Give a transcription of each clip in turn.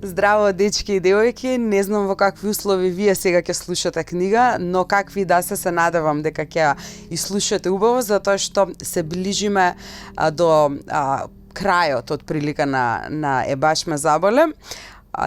Здраво, дечки и девојки, не знам во какви услови вие сега ќе слушате книга, но какви да се надевам дека ќе ја слушате убаво, затоа што се ближиме до крајот од прилика на Ебаш ме заболе.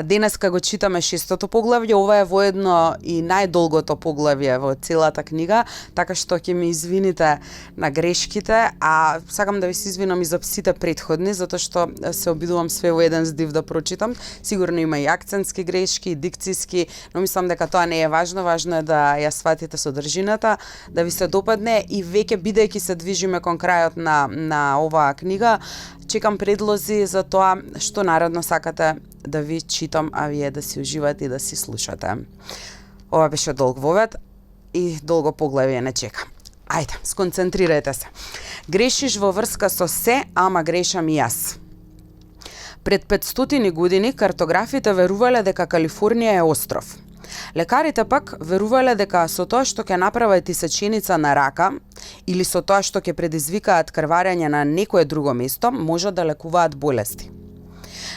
Денеска го читаме 6-тото поглавје, ова е воедно и најдолгото поглавје во целата книга, така што ќе ми извините на грешките, а сакам да ви се извинам и за сите претходни, затоа што се обидувам све во еден здив да прочитам. Сигурно има и акцентски грешки, и дикциски, но мислам дека тоа не е важно, важно е да ја сватите содржината, да ви се допадне и веќе бидејќи се движиме кон крајот на оваа книга, чекам предлози за тоа што наредно сакате да ви читам, а вие да си уживате и да си слушате. Ова беше долг вовед и долго поглавје не чека. Ајде, сконцентрирајте се. Грешиш во врска со се, ама грешам и јас. Пред 500 години картографите верувале дека Калифорнија е остров. Лекарите пак верувале дека со тоа што ќе направат исеченица на рака или со тоа што ќе предизвикаат крварење на некое друго место, може да лекуваат болести.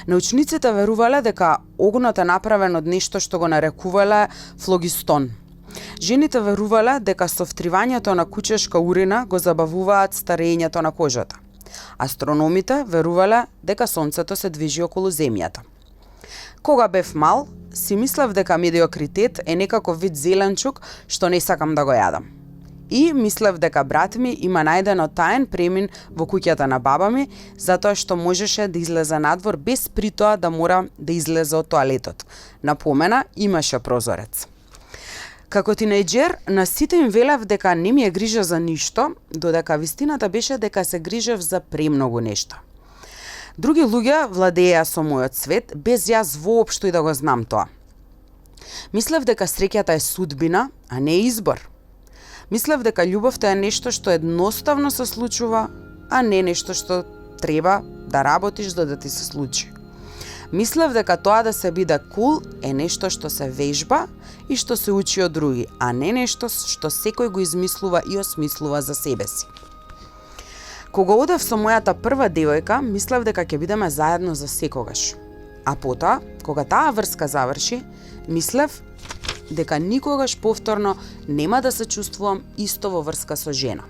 Научниците верувале дека огнот е направен од нешто што го нарекувале флогистон. Жените верувале дека со втривањето на кучешка урина го забавуваат старењето на кожата. Астрономите верувале дека сонцето се движи околу земјата. Кога бев мал, си мислев дека медиокритет е некаков вид зеленчук што не сакам да го јадам. И мислев дека брат ми има најдено таен премин во куќата на баба ми, затоа што можеше да излезе надвор без при тоа да мора да излезе од тоалетот. Напомена, имаше прозорец. Како тинејџер, на сите им велев дека не ми е грижа за ништо, додека вистината беше дека се грижев за премногу нешто. Други луѓе владееа со мојот свет, без јас воопшто и да го знам тоа. Мислев дека среќата е судбина, а не избор. Мислев дека љубовта е нешто што едноставно се случува, а не нешто што треба да работиш за да ти се случи. Мислев дека тоа да се биде кул е нешто што се вежба и што се учи од други, а не нешто што секој го измислува и осмислува за себе си. Кога одев со мојата прва девојка, мислев дека ќе бидеме заедно за секогаш. А потоа, кога таа врска заврши, мислев дека никогаш повторно нема да се чувствувам исто во врска со жена.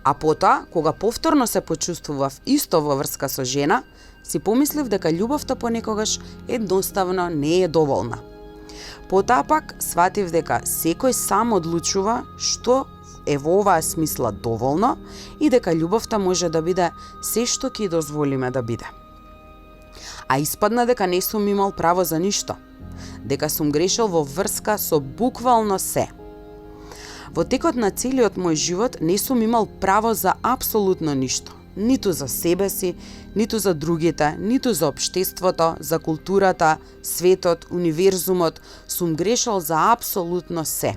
А потоа, кога повторно се почувствував исто во врска со жена, си помислив дека љубовта понекогаш едноставно не е доволна. Потоа пак сватив дека секој сам одлучува што е во оваа смисла доволно и дека љубовта може да биде се што ќе дозволиме да биде. А испадна дека не сум имал право за ништо, дека сум грешил во врска со буквално се. Во текот на целиот мој живот не сум имал право за апсолутно ништо, ниту за себе си, ниту за другите, ниту за општеството, за културата, светот, универзумот, сум грешил за апсолутно се.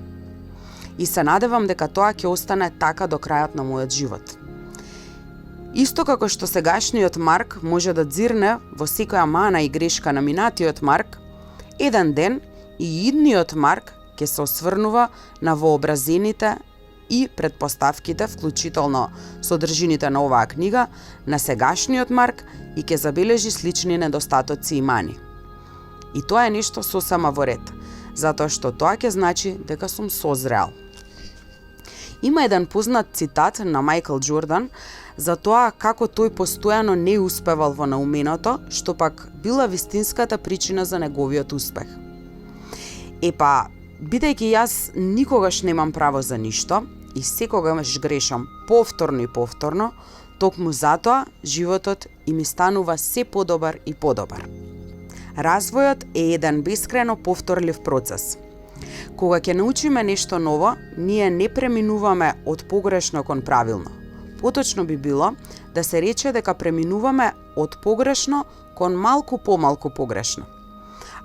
И се надевам дека тоа ќе остане така до крајот на мојот живот. Исто како што сегашниот Марк може да дзирне во секоја мана и грешка на минатиот Марк, еден ден и идниот Марк ќе се осврнува на вообразените и предпоставките, вклучително содржините на оваа книга, на сегашниот Марк и ќе забележи слични недостатоци и мани. И тоа е нешто сосема во ред, затоа што тоа ќе значи дека сум созрел. Има еден познат цитат на Майкл Џордан за тоа како тој постојано не успевал во науменото, што пак била вистинската причина за неговиот успех. Епа, бидејќи јас никогаш немам право за ништо и секогаш грешам повторно и повторно, токму затоа животот и ми станува се подобар и подобар. Развојот е еден бескрајно повторлив процес. Кога ќе научиме нешто ново, ние не преминуваме од погрешно кон правилно. Поточно би било да се рече дека преминуваме од погрешно кон малку помалку погрешно.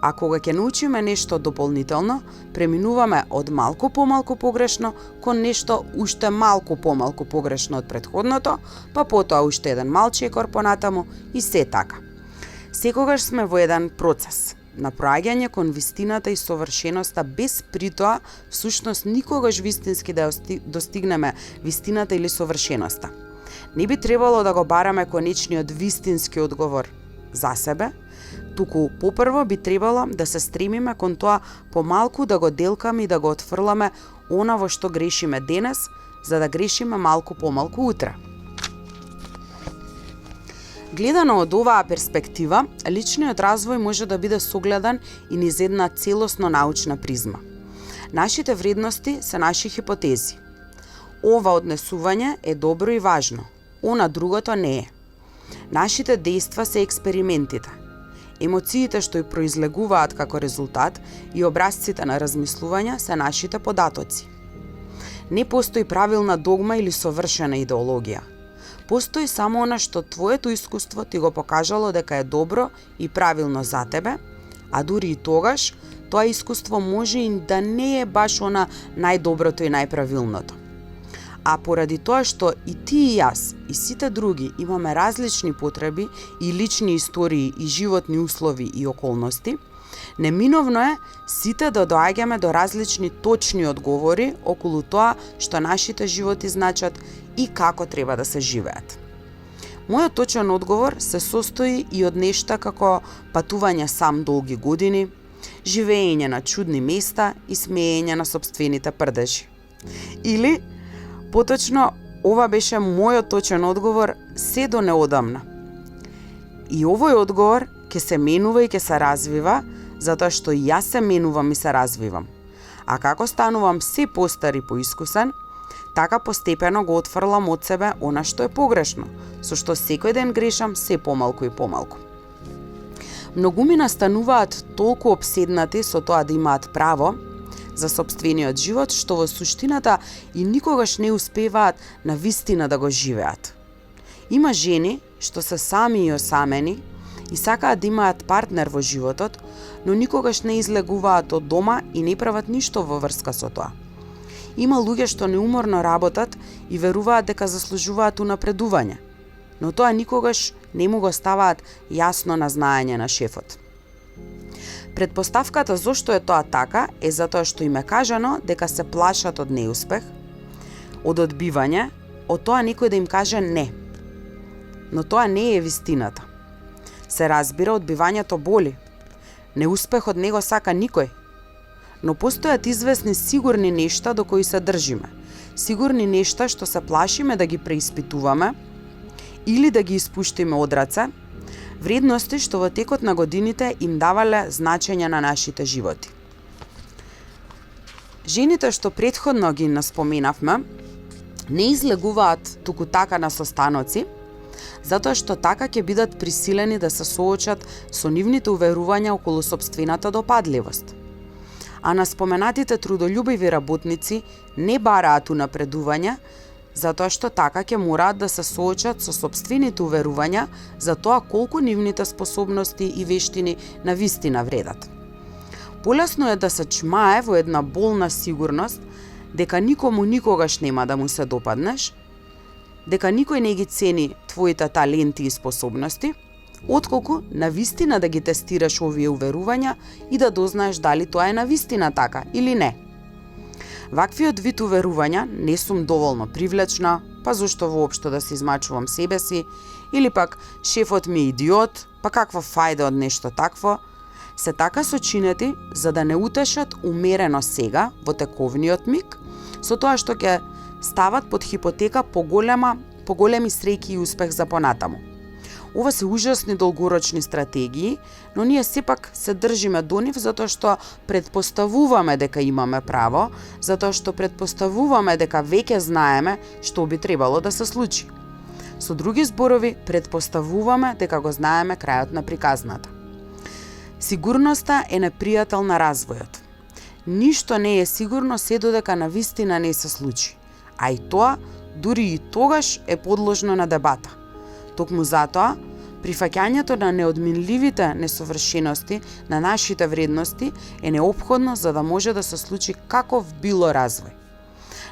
А кога ќе научиме нешто дополнително, преминуваме од малку помалку погрешно кон нешто уште малку помалку погрешно од претходното, па потоа уште еден малчекор понатаму и се така. Секогаш сме во еден процес на проаѓање кон вистината и совршеноста, без притоа всушност никогаш вистински да достигнеме вистината или совршеноста. Не би требало да го бараме конечниот вистински одговор за себе, туку попрво би требало да се стремиме кон тоа помалку да го делкаме и да го отфрламе она во што грешиме денес, за да грешиме малку помалку утре. Гледано од оваа перспектива, личниот развој може да биде согледан и низ една целосно научна призма. Нашите вредности се наши хипотези. Ова однесување е добро и важно, она другото не е. Нашите дејства се експериментите. Емоциите што ја произлегуваат како резултат и образците на размислување се нашите податоци. Не постои правилна догма или совршена идеологија. Постои само она што твоето искуство ти го покажало дека е добро и правилно за тебе, а дури и тогаш, тоа искуство може и да не е баш она најдоброто и најправилното. А поради тоа што и ти и јас, и сите други имаме различни потреби и лични истории и животни услови и околности, неминовно е сите да доаѓаме до различни точни одговори околу тоа што нашите животи значат и како треба да се живеат. Мојот точен одговор се состои и од нешта како патување сам долги години, живење на чудни места и смеење на сопствените прдежи. Или, поточно, ова беше мојот точен одговор се до неодамна. И овој одговор ќе се менува и ќе се развива, затоа што јас се менувам и се развивам. А како станувам се постар и поискусен, така постепено го отфрлам од себе она што е погрешно, со што секој ден грешам се помалку и помалку. Многумина стануваат толку обседнати со тоа да имаат право за сопствениот живот, што во суштината и никогаш не успеваат на вистина да го живеат. Има жени што се сами и осамени и сакаат да имаат партнер во животот, но никогаш не излегуваат од дома и не прават ништо во врска со тоа. Има луѓе што неуморно работат и веруваат дека заслужуваат унапредување, но тоа никогаш не му го ставаат јасно на знаење на шефот. Предпоставката зошто е тоа така е затоа што им е кажано дека се плашат од неуспех, од одбивање, од тоа некој да им каже не. Но тоа не е вистината. Се разбира, одбивањето боли. Неуспех од него сака никој. Но постојат известни сигурни нешта до кои се држиме. Сигурни нешта што се плашиме да ги преиспитуваме или да ги испуштиме од раце, вредности што во текот на годините им давале значење на нашите животи. Жените што претходно ги наспоменавме, не излегуваат туку така на состаноци, затоа што така ќе бидат присилени да се соочат со нивните уверувања околу сопствената допадливост. А на споменатите трудолюбиви работници не бараат унапредување, затоа што така ќе мораат да се соочат со сопствените уверувања за тоа колку нивните способности и вештини на вистина вредат. Полесно е да се чмае во една болна сигурност дека никому никогаш нема да му се допаднеш, дека никој не ги цени твоите таленти и способности, отколку на вистина да ги тестираш овие уверувања и да дознаеш дали тоа е на вистина така или не. Ваквиот вид уверувања, не сум доволно привлечна, па зошто воопшто да се измачувам себе си, или пак шефот ми е идиот, па каква фајда од нешто такво, се така сочинети за да не утешат умерено сега во тековниот миг, со тоа што ќе стават под хипотека поголеми среќи и успех за понатаму. Ова се ужасни долгорочни стратегии, но ние сепак се држиме до нив затоа што предпоставуваме дека имаме право, затоа што предпоставуваме дека веќе знаеме што би требало да се случи. Со други зборови, предпоставуваме дека го знаеме крајот на приказната. Сигурноста е непријател на развојот. Ништо не е сигурно се додека на вистина не се случи, а и тоа дури и тогаш е подложно на дебата. Токму затоа, прифаќањето на неодминливите несовршености на нашите вредности е неопходно за да може да се случи каков било развој.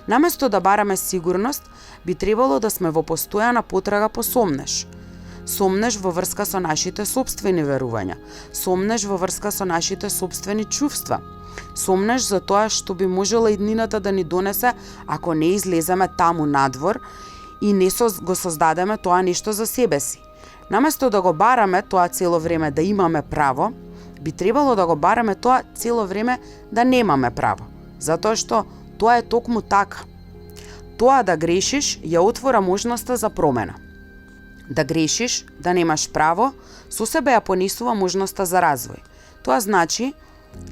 Наместо да бараме сигурност, би требало да сме во постојана потрага по сомнеш. Сомнеш во врска со нашите сопствени верувања, сомнеш во врска со нашите сопствени чувства, сомнеш за тоа што би можела иднината да ни донесе ако не излеземе таму надвор и не го создадеме тоа нешто за себе си. Наместо да го бараме тоа цело време да имаме право, би требало да го бараме тоа цело време да немаме право, затоа што тоа е токму така. Тоа да грешиш ја отвора можноста за промена. Да грешиш, да немаш право, со себе ја понесува можноста за развој. Тоа значи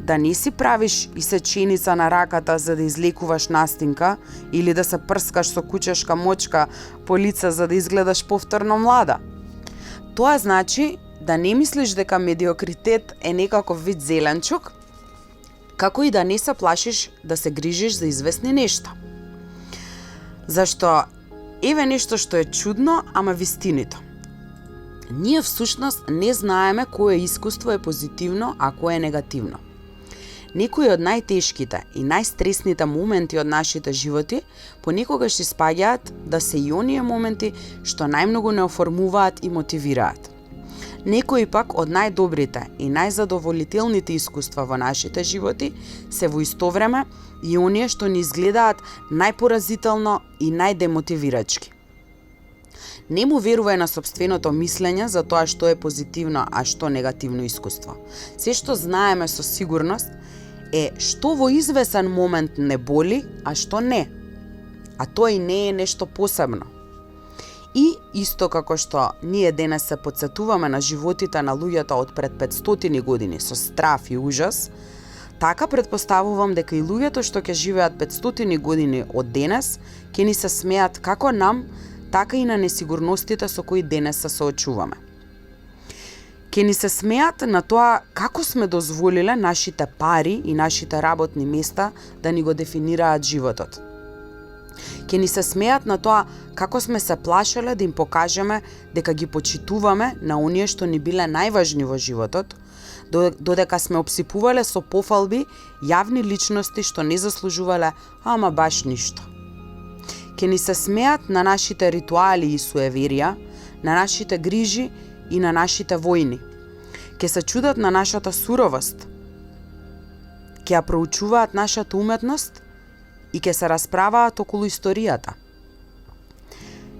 да не си правиш исеченица на раката за да излекуваш настинка или да се прскаш со кучешка мочка по лице за да изгледаш повторно млада. Тоа значи да не мислиш дека медиокритет е некаков вид зеленчук, како и да не се плашиш да се грижиш за известни нешта. Зашто еве нешто што е чудно, ама вистинито. Ние всушност не знаеме кое искуство е позитивно, а кое е негативно. Некои од најтешките и најстресните моменти од нашите животи понекогаш испаѓаат да се и оние моменти што најмногу не оформуваат и мотивираат. Некои пак од најдобрите и најзадоволителните искуства во нашите животи се во исто време и оние што ни изгледаат најпоразително и најдемотивирачки. Не му верувај на сопственото мислење за тоа што е позитивно, а што негативно искуство. Се што знаеме со сигурност е што во извесен момент не боли, а што не. А тоа и не е нешто посебно. И исто како што ние денес се потсетуваме на животите на луѓето од пред 500 години со страф и ужас, така предпоставувам дека и луѓето што ќе живеат 500 години од денес ќе ни се смеат како нам, така и на несигурностите со кои денес се соочуваме. Ке ни се смеат на тоа како сме дозволиле нашите пари и нашите работни места да ни го дефинираат животот. Ке ни се смеат на тоа како сме се плашеле да им покажеме дека ги почитуваме на оние што ни биле најважни во животот, додека сме обсипувале со пофалби јавни личности што не заслужувале ама баш ништо. Ке ни се смеат на нашите ритуали и суеверија, на нашите грижи и на нашите војни. Ке се чудат на нашата суровост. Ке ја проучуваат нашата уметност и ке се расправаат околу историјата.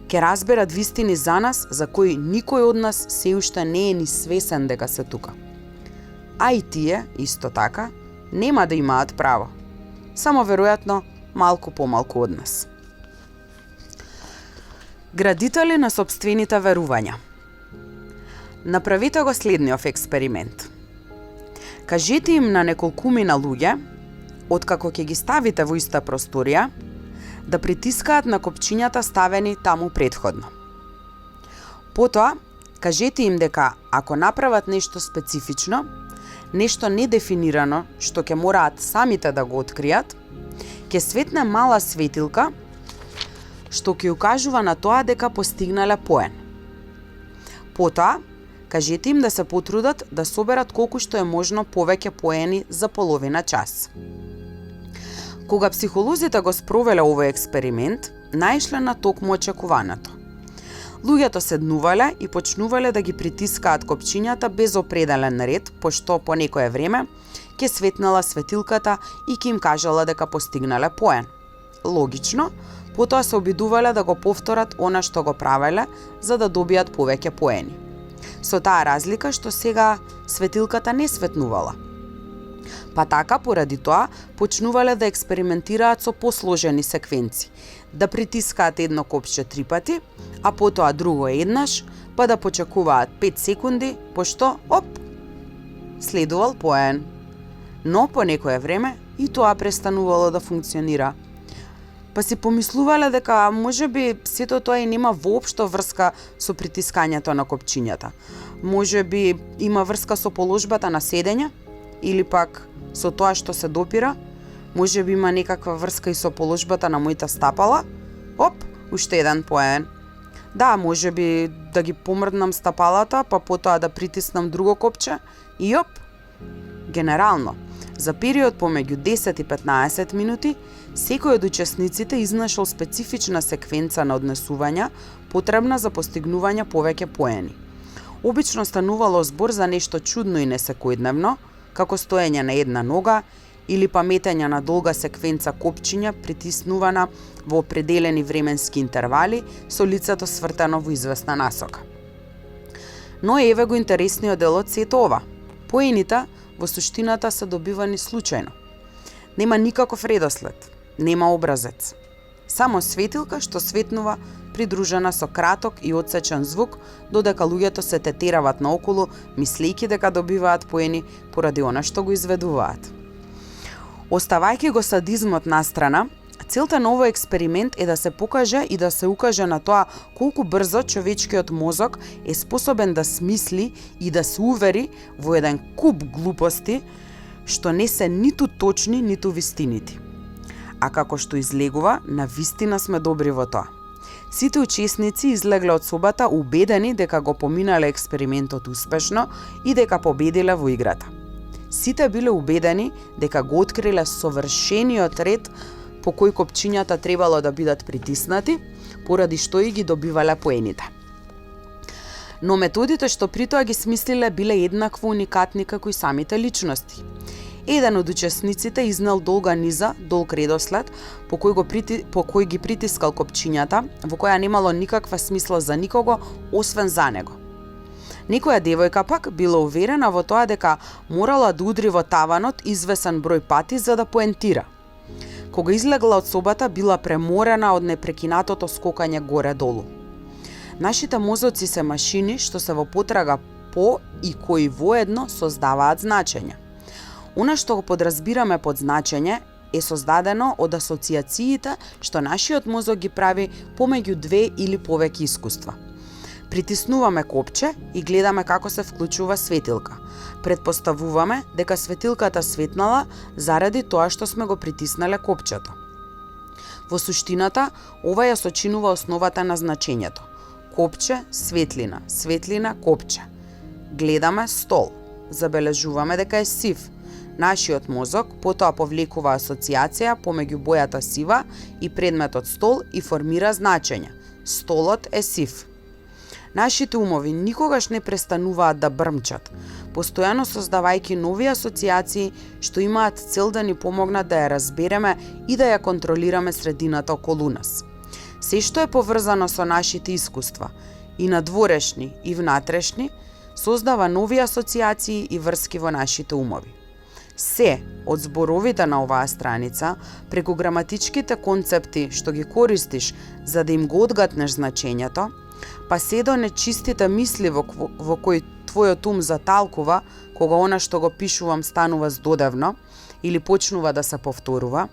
Ке разберат вистини за нас за кои никој од нас се уште не е ни свесен дека се тука. А и тие, исто така, нема да имаат право. Само веројатно малку помалку од нас. Градители на сопствените верувања. Направете го следниот експеримент. Кажете им на неколкумина луѓе, откако ќе ги ставите во иста просторија, да притискаат на копчињата ставени таму предходно. Потоа, кажете им дека ако направат нешто специфично, нешто недефинирано што ќе мораат самите да го откријат, ќе светне мала светилка што ќе укажува на тоа дека постигнале поен. Потоа, кажете им да се потрудат да соберат колку што е можно повеќе поени за половина час. Кога психолозите го спровеле овој експеримент, наишле на токму очекуваното. Луѓето седнувале и почнувале да ги притискаат копчињата без определен ред, пошто по некое време ќе светнала светилката и ќе им кажала дека постигнале поен. Логично, потоа се обидувале да го повторат она што го правеле за да добијат повеќе поени. Со таа разлика што сега светилката не светнувала. Па така, поради тоа, почнувале да експериментираат со посложени секвенци, да притискаат едно копче 3 пати, а потоа друго еднаш, па да почекуваат 5 секунди, пошто, следувал поен. Но по некое време и тоа престанувало да функционира. Па си помислувале дека можеби сето тоа и нема воопшто врска со притискањето на копчињата. Можеби има врска со положбата на седење, или пак со тоа што се допира, можеби има некаква врска и со положбата на моите стапала. Уште еден поен. Да, можеби да ги помрднам стапалата, па потоа да притиснам друго копче и Генерално, за период помеѓу 10 и 15 минути, секој од учесниците изнашол специфична секвенца на однесувања потребна за постигнување повеќе поени. Обично станувало збор за нешто чудно и несекојдневно, како стоење на една нога или паметење на долга секвенца копчиња притиснувана во определени временски интервали со лицето свртено во известна насока. Но еве го интересниот дел од сето ова. Поените во суштината се добивани случајно. Нема никаков редослед, нема образец. Само светилка што светнува придружена со краток и одсечен звук, додека луѓето се тетерават наоколу, мислејќи дека добиваат поени поради она што го изведуваат. Оставајќи го садизмот настрана, целта на овој експеримент е да се покаже и да се укаже на тоа колку брзо човечкиот мозок е способен да смисли и да се увери во еден куп глупости што не се ниту точни, ниту вистинити. А како што излегува, на вистина сме добри во тоа. Сите учесници излегле од собата убедени дека го поминале експериментот успешно и дека победиле во играта. Сите биле убедени дека го откриле совршениот ред по кој копчињата требало да бидат притиснати, поради што и ги добивале поените. Но методите што при тоа ги смислиле биле еднакво уникатни како и самите личности. Еден од учесниците изнел долга низа, долг редослед, по кој ги притискал копчињата, во која немало никаква смисла за никого, освен за него. Некоја девојка пак била уверена во тоа дека морала да удри во таванот извесен број пати за да поентира. Кога излегла од собата, била преморена од непрекинатото скокање горе-долу. Нашите мозоци се машини што се во потрага по и кои воедно создаваат значења. Она што го подразбираме под значење е создадено од асоциациите што нашиот мозок ги прави помеѓу две или повеќе искуства. Притиснуваме копче и гледаме како се вклучува светилка. Предпоставуваме дека светилката светнала заради тоа што сме го притиснале копчето. Во суштината, ова ја сочинува основата на значењето. Копче, светлина, светлина, копче. Гледаме стол. Забележуваме дека е сив. Нашиот мозок потоа повлекува асоциација помеѓу бојата сива и предметот стол и формира значење. Столот е сив. Нашите умови никогаш не престануваат да брмчат, постојано создавајќи нови асоциации што имаат цел да ни помогнат да ја разбереме и да ја контролираме средината околу нас. Се што е поврзано со нашите искуства, и надворешни и внатрешни, создава нови асоциации и врски во нашите умови. Се од зборовите на оваа страница, преку граматичките концепти што ги користиш за да им го одгатнеш значењето, па се до нечистите мисли во кои твојот ум заталкува кога она што го пишувам станува здодевно или почнува да се повторува,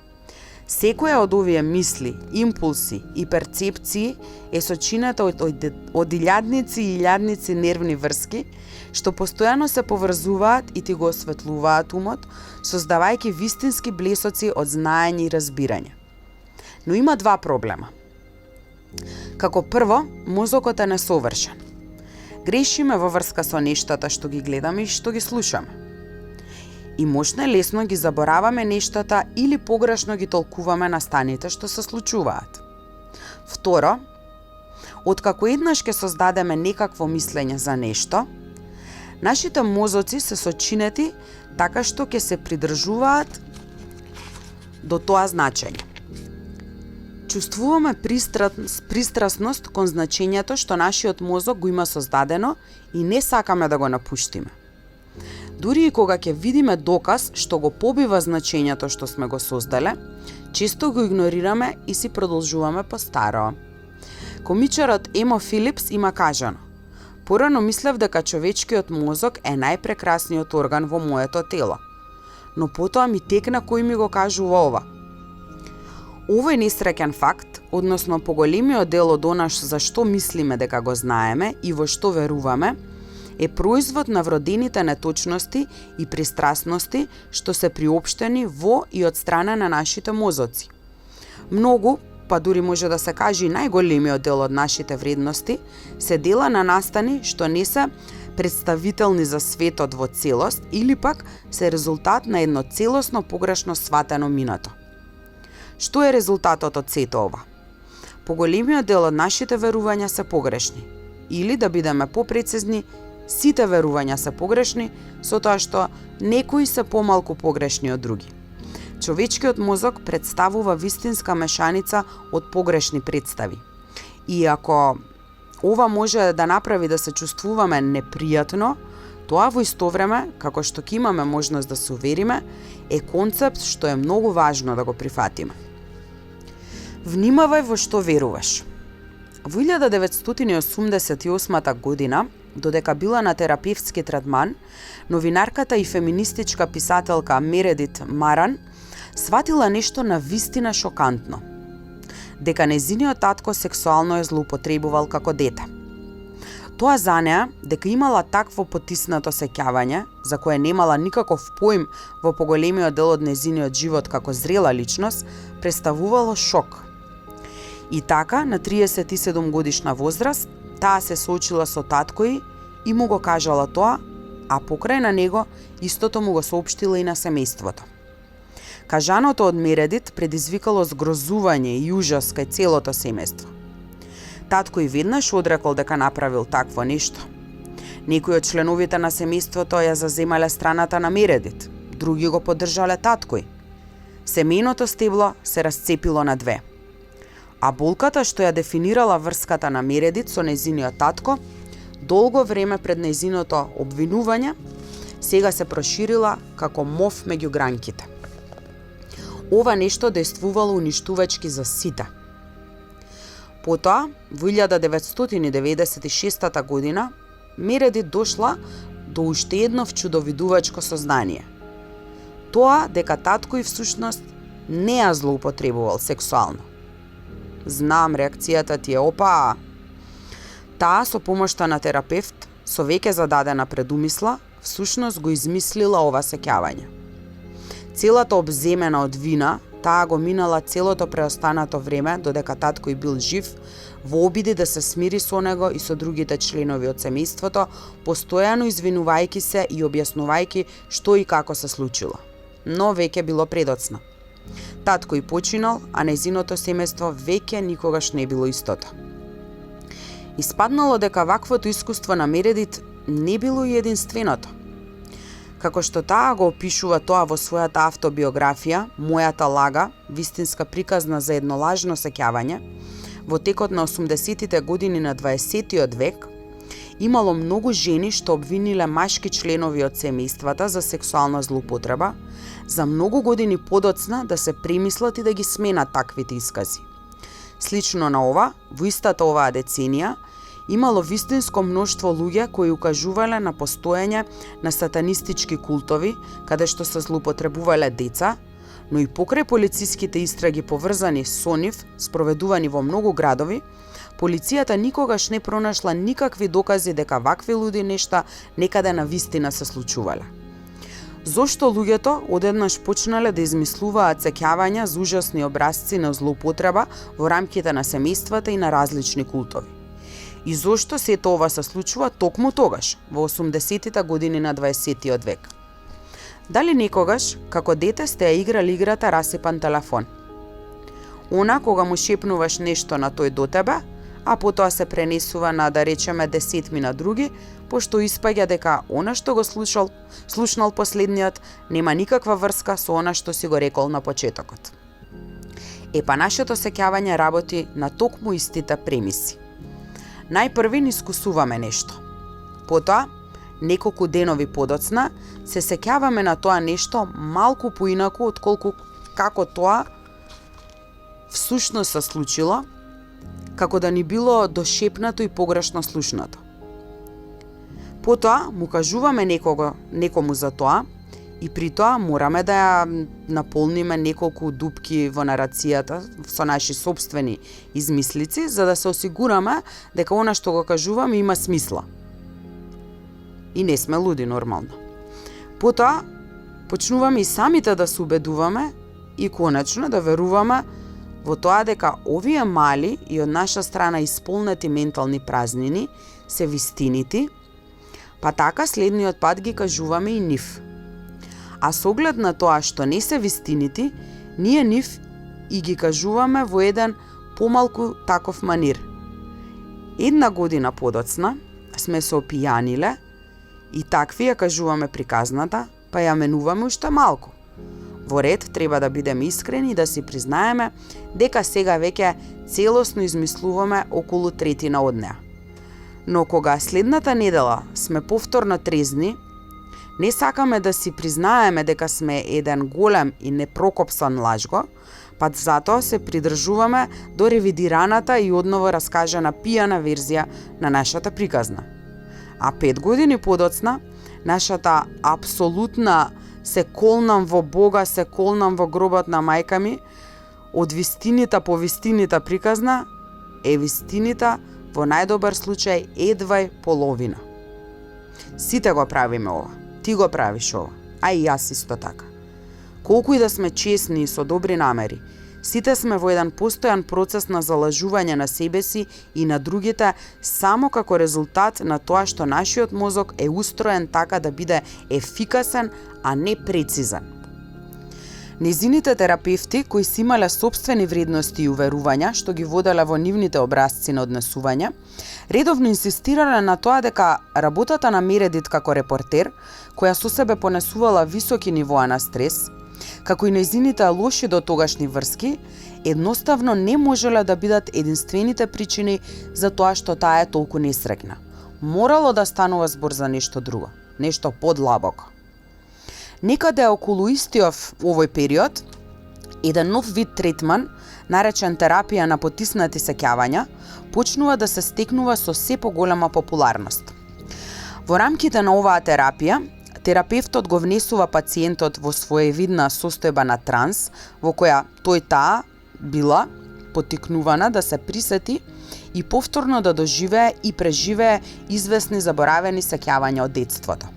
секоја од овие мисли, импулси и перцепции е сочинета од илјадници и илјадници нервни врски што постојано се поврзуваат и ти го осветлуваат умот, создавајќи вистински блесоци од знаење и разбирање. Но има два проблема. Како прво, мозокот е несовршен. Грешиме во врска со нештата што ги гледаме и што ги слушаме. И можна лесно ги забораваме нештата или погрешно ги толкуваме настаните што се случуваат. Второ, откако еднаш ќе создадеме некакво мислење за нешто, нашите мозоци се сочинети така што ќе се придржуваат до тоа значење. Чувствуваме пристрасност кон значењето што нашиот мозок го има создадено и не сакаме да го напуштиме. Дури и кога ќе видиме доказ што го побива значењето што сме го создале, често го игнорираме и си продолжуваме по старо. Комичарот Емо Филипс има кажано: "Порано мислев дека човечкиот мозок е најпрекрасниот орган во моето тело, но потоа ми текна кој ми го кажува ова." Овој несреќен факт, односно поголемиот дел од она за што мислиме дека го знаеме и во што веруваме, е производ на вродените неточности и пристрасности што се приопштени во и од страна на нашите мозоци. Многу, па дури може да се каже и најголемиот дел од нашите вредности, се дела на настани што не се представителни за светот во целост или пак се резултат на едно целосно погрешно сватено минато. Што е резултатот од сето ова? Поголемиот дел од нашите верувања се погрешни. Или, да бидеме попрецизни, сите верувања се погрешни, со тоа што некои се помалку погрешни од други. Човечкиот мозок представува вистинска мешаница од погрешни представи. И ако ова може да направи да се чувствуваме непријатно, тоа во исто време, како што ќе имаме можност да се увериме, е концепт што е многу важно да го прифатиме. Внимавај во што веруваш. Во 1988 година, додека била на терапевтски третман, новинарката и феминистичка писателка Мередит Маран сватила нешто навистина шокантно. Дека нејзиниот татко сексуално е злоупотребувал како дете. Тоа за неа, дека имала такво потиснато сеќавање, за кое немала никаков поим во поголемиот дел од нејзиниот живот како зрела личност, представувало шок. И така, на 37 годишна возраст, таа се соочила со таткој и му го кажала тоа, а покрај на него истото му го соопштила и на семејството. Кажаното од Мередит предизвикало згрозување и ужас кај целото семејство. Таткој веднаш одрекол дека направил такво нешто. Некои од членовите на семејството ја заземале страната на Мередит, други го поддржале таткој. Семејното стебло се расцепило на две. А болката што ја дефинирала врската на Мередит со нејзиниот татко, долго време пред нејзиното обвинување, сега се проширила како мов меѓу гранките. Ова нешто действувало уништувачки за сите. Потоа, во 1996 година, Мередит дошла до уште едно чудовидувачко сознание. Тоа дека таткој всушност не ја злоупотребувал сексуално. Знам, реакцијата ти е опа. Таа со помошта на терапевт, со веќе зададена предумисла, всушност го измислила ова сеќавање. Целата обземена од вина, таа го минала целото преостанато време додека таткој бил жив, во обиди да се смири со него и со другите членови од семејството, постојано извинувајќи се и објаснувајќи што и како се случило. Но веќе било предоцна. Таткој починал, а нејзиното семејство веќе никогаш не било истото. Испаднало дека ваквото искуство на Мередит не било и единственото. Како што таа го опишува тоа во својата автобиографија, Мојата лага, вистинска приказна за едно лажно сеќавање, во текот на 80-тите години на 20-тиот век, имало многу жени што обвиниле машки членови од семејствата за сексуална злоупотреба, за многу години подоцна да се премислат и да ги сменат таквите искази. Слично на ова, во истата оваа деценија, имало вистинско мноштво луѓе кои укажувале на постоење на сатанистички култови, каде што се злоупотребувале деца, но и покрај полициските истраги поврзани со нив, спроведувани во многу градови, полицијата никогаш не пронашла никакви докази дека вакви луди нешта некаде на вистина се случувале. Зошто луѓето одеднаш почнале да измислуваат сеќавања за ужасни образци на злоупотреба во рамките на семејствата и на различни култови? И зошто сето ова се случува токму тогаш, во 80-тите години на 20-тиот век? Дали некогаш, како дете, сте ја играли играта расипан телефон? Она кога му шепнуваш нешто на тој до тебе, а потоа се пренесува на, да речеме, десетми на други, пошто испаѓа дека она што го слушнал последниот нема никаква врска со она што си го рекол на почетокот. Епа нашето сеќавање работи на токму истите премиси. Најпрви ни искусуваме нешто. Потоа, неколку денови подоцна, се сеќаваме на тоа нешто малку поинаку отколку како тоа всушност се случило, како да ни било дошепнато и погрешно слушнато. Потоа му кажуваме некому за тоа и при тоа мораме да ја наполниме неколку дупки во нарацијата со наши собствени измислици, за да се осигураме дека она што го кажуваме има смисла. И не сме луди нормално. Потоа почнуваме и самите да се убедуваме и конечно да веруваме во тоа дека овие мали и од наша страна исполнети ментални празнини се вистините, па така следниот пат ги кажуваме и нив. А со оглед на тоа што не се вистините, ние нив и ги кажуваме во еден помалку таков манир. Една година подоцна сме се опијаниле и такви ја кажуваме приказната, па ја менуваме уште малку. Во ред треба да бидеме искрени и да си признаеме дека сега веќе целосно измислуваме околу третина од неа. Но кога следната недела сме повторно трезни, не сакаме да си признаеме дека сме еден голем и непрокопсан лажго, па затоа се придржуваме до ревидираната и одново раскажана пијана верзија на нашата приказна. А 5 години подоцна, нашата апсолутна се колнам во Бога, се колнам во гробот на мајка ми, од вистинита по вистинита приказна, е вистинита во најдобар случај едвај половина. Сите го правиме ова. Ти го правиш ова, а и јас исто така. Колку и да сме честни и со добри намери, сите сме во еден постојан процес на залажување на себе си и на другите само како резултат на тоа што нашиот мозок е устроен така да биде ефикасен, а не прецизен. Незините терапевти, кои си имале собствени вредности и уверувања, што ги воделе во нивните образци на однесување, редовно инсистирале на тоа дека работата на Мередит како репортер, која со себе понесувала високи нивоа на стрес, како и незините лоши до тогашни врски, едноставно не можеле да бидат единствените причини за тоа што таа е толку несреќна. Морало да станува збор за нешто друго, нешто подлабоко. Некаде околу истиот овој период, еден нов вид третман, наречен терапија на потиснати сеќавања, почнува да се стекнува со се поголема популарност. Во рамките на оваа терапија, терапевтот го внесува пациентот во своевидна состојба на транс, во која таа била поттикнувана да се присети и повторно да доживее и преживее известни заборавени сеќавања од детството.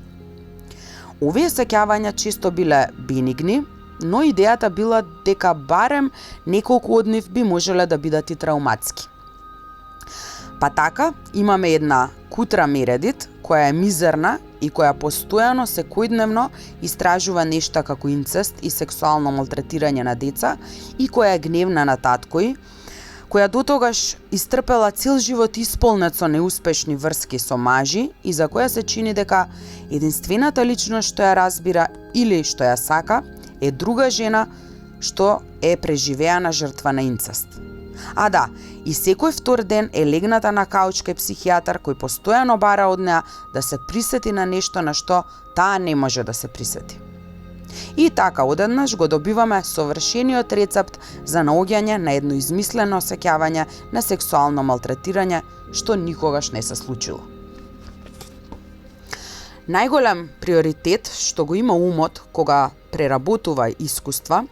Овие сеќавања често биле бенигни, но идејата била дека барем неколку од нив би можеле да бидат и трауматски. Па така, имаме една кутра Мередит, која е мизерна и која постојано секојдневно истражува нешта како инцест и сексуално малтретирање на деца и која е гневна на таткој, која дотогаш истрпела цел живот исполнет со неуспешни врски со мажи и за која се чини дека единствената личност што ја разбира или што ја сака е друга жена што е преживеана жртва на инцест. А да, и секој втор ден е легната на кауч кај психијатар кој постојано бара од неа да се присети на нешто на што таа не може да се присети. И така одеднаш го добиваме совршениот рецепт за наоѓање на едно измислено сеќавање на сексуално малтретирање што никогаш не се случило. Најголем приоритет што го има умот кога преработува искуства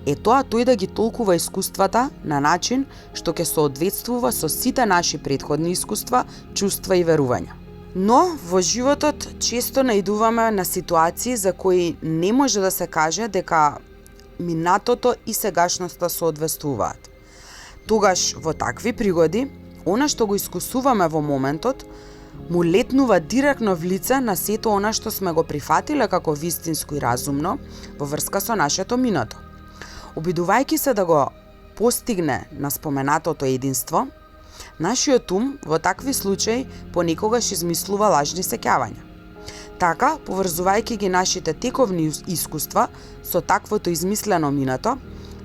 е тоа тој да ги толкува искуствата на начин што ќе соодветствува со сите наши претходни искуства, чувства и верувања. Но во животот често наидуваме на ситуации за кои не може да се каже дека минатото и сегашноста соодветствуваат. Тогаш во такви пригоди, она што го искусуваме во моментот, му летнува директно в лице на сето она што сме го прифатиле како вистинско и разумно во врска со нашето минато. Обидувајќи се да го постигне на споменатото единство, нашиот ум во такви случаи понекогаш измислува лажни сеќавања. Така, поврзувајќи ги нашите тековни искуства со таквото измислено минато,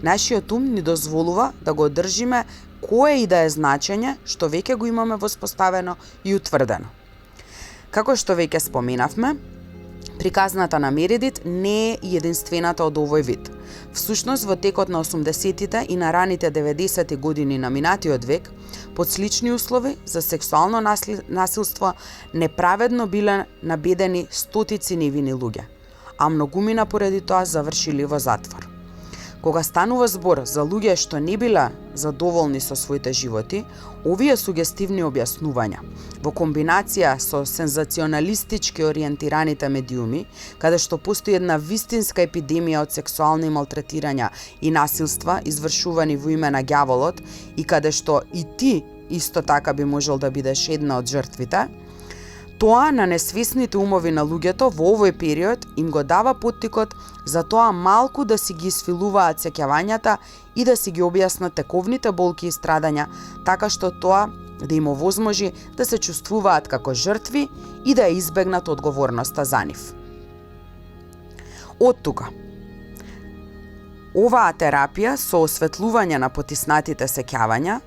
нашиот ум ни дозволува да го одржиме кое и да е значење што веќе го имаме воспоставено и утврдено. Како што веќе споменавме, приказната на Мередит не е единствената од овој вид. Всушност, во текот на 80-тите и на раните 90-ти години на минатиот век, под слични услови за сексуално насилство неправедно биле набедени стотици невини луѓе, а многумина поради тоа завршили во затвор. Кога станува збор за луѓе што не биле задоволни со своите животи, овие сугестивни објаснувања, во комбинација со сензационалистички ориентираните медиуми, каде што постои една вистинска епидемија од сексуални малтретирања и насилства извршувани во име на ѓаволот и каде што и ти исто така би можел да бидеш една од жртвите, тоа на несвесните умови на луѓето во овој период им го дава поттикот за тоа малку да си ги свилуваат сеќавањата и да си ги објаснат тековните болки и страдања, така што тоа да им овозможи да се чувствуваат како жртви и да ја избегнат одговорноста за нив. Од тука, оваа терапија со осветлување на потиснатите сеќавања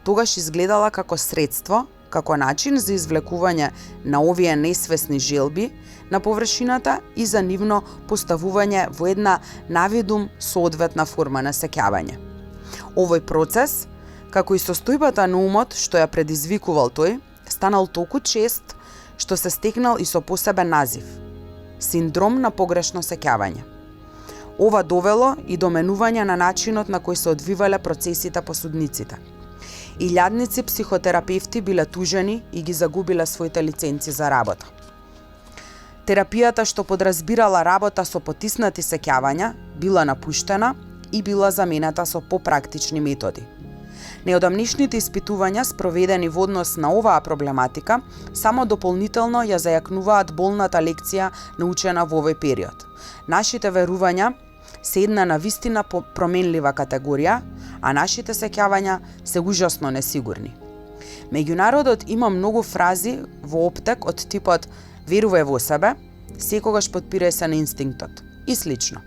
тогаш изгледала како средство како начин за извлекување на овие несвесни желби на површината и за нивно поставување во една навидум соодветна форма на сеќавање. Овој процес, како и состојбата на умот што ја предизвикувал тој, станал толку чест што се стекнал и со посебен назив – синдром на погрешно сеќавање. Ова довело и до менување на начинот на кој се одвивале процесите по судниците. Илјадници психотерапевти биле тужени и ги загубиле своите лиценци за работа. Терапијата што подразбирала работа со потиснати сеќавања била напуштена и била замената со попрактични методи. Неодамнишните испитувања спроведени во однос на оваа проблематика само дополнително ја зајакнуваат болната лекција научена во овој период. Нашите верувања се една навистина променлива категорија, а нашите сеќавања се ужасно несигурни. Меѓу народот има многу фрази во оптек од типот верувај во себе, секогаш потпирај се на инстинктот и слично.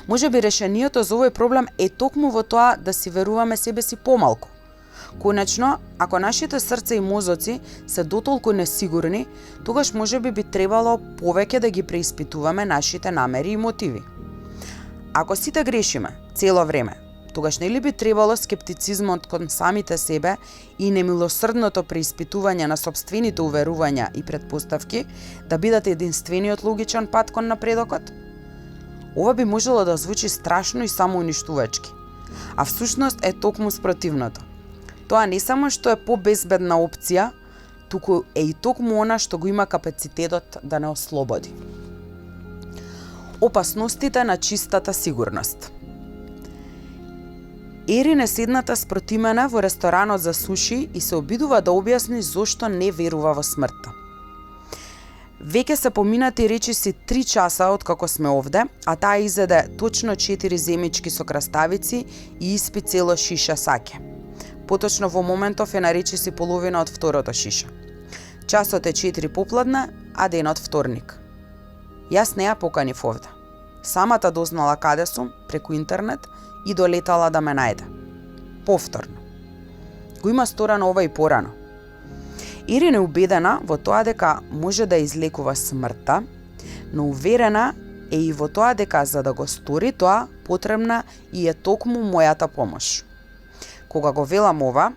Може би решението за овој проблем е токму во тоа да си веруваме себе си помалку. Конечно, ако нашите срце и мозоци се дотолку несигурни, тогаш може би требало повеќе да ги преиспитуваме нашите намери и мотиви. Ако сите грешиме цело време, тогаш нели би требало скептицизмот кон самите себе и немилосрдното преиспитување на сопствените уверувања и претпоставки да бидат единствениот логичен пат кон напредокот? Ова би можело да звучи страшно и самоуништувачки, а всушност е токму спротивното. Тоа не само што е побезбедна опција, туку е и токму она што го има капацитетот да не ослободи. Опасностите на чистата сигурност. Ерин е седната спроти мене во ресторанот за суши и се обидува да објасни зошто не верува во смртта. Веќе се поминати речиси 3 часа од како сме овде, а таа изеде точно 4 земички со краставици и испи цело шиша саќе. Поточно во моментов е на речиси половина од второто шиша. Часот е 4 попладне, а денот вторник. Јас не ја поканив овде. Самата дознала каде сум, преку интернет, и долетала да ме најде. Повторно. Го има сторано ова и порано. Ирин е убедена во тоа дека може да излекува смртта, но уверена е и во тоа дека за да го стори тоа, потребна и е токму мојата помош. Кога го велам ова,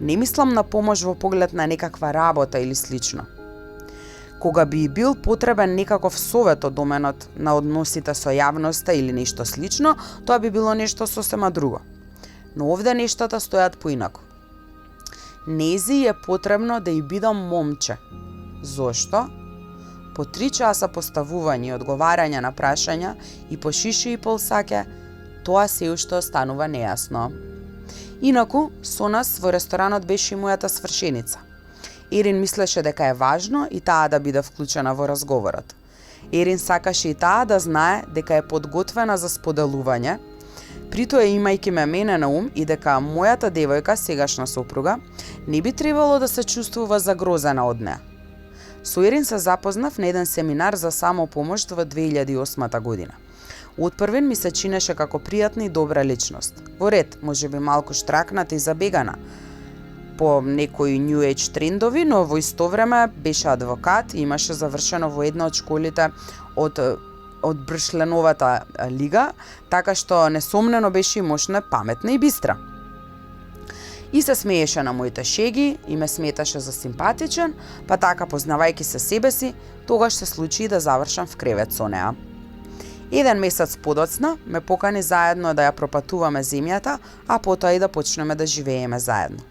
не мислам на помош во поглед на некаква работа или слично. Кога би бил потребен некаков совет од доменот на односите со јавноста или нешто слично, тоа би било нешто сосема друго. Но овде нештата стојат поинаку. Нези е потребно да и бидам момче. Зошто? По 3 часа поставување и одговарање на прашања и по шиши и пол саќе, тоа се уште останува нејасно. Инаку, со нас во ресторанот беше и мојата свршеница. Ерин мислеше дека е важно и таа да биде вклучена во разговорот. Ерин сакаше и таа да знае дека е подготвена за споделување, притоа имајќи ме мене на ум и дека мојата девојка, сегашна сопруга, не би требало да се чувствува загрозена од неа. Со Ерин се запознав на еден семинар за самопомош во 2008 година. Од првен ми се чинеше како пријатна и добра личност. Во ред, можеби малку штракната и забегана по некои New Age трендови, но во исто време беше адвокат и имаше завршено во една од школите од Бршленовата лига, така што несомнено беше и мощна, паметна и бистра. И се смееше на моите шеги и ме сметаше за симпатичен, па така познавајќи се себе си, тогаш се случи да завршам в кревет со неа. Еден месец подоцна ме покани заедно да ја пропатуваме земјата, а потоа и да почнеме да живееме заедно.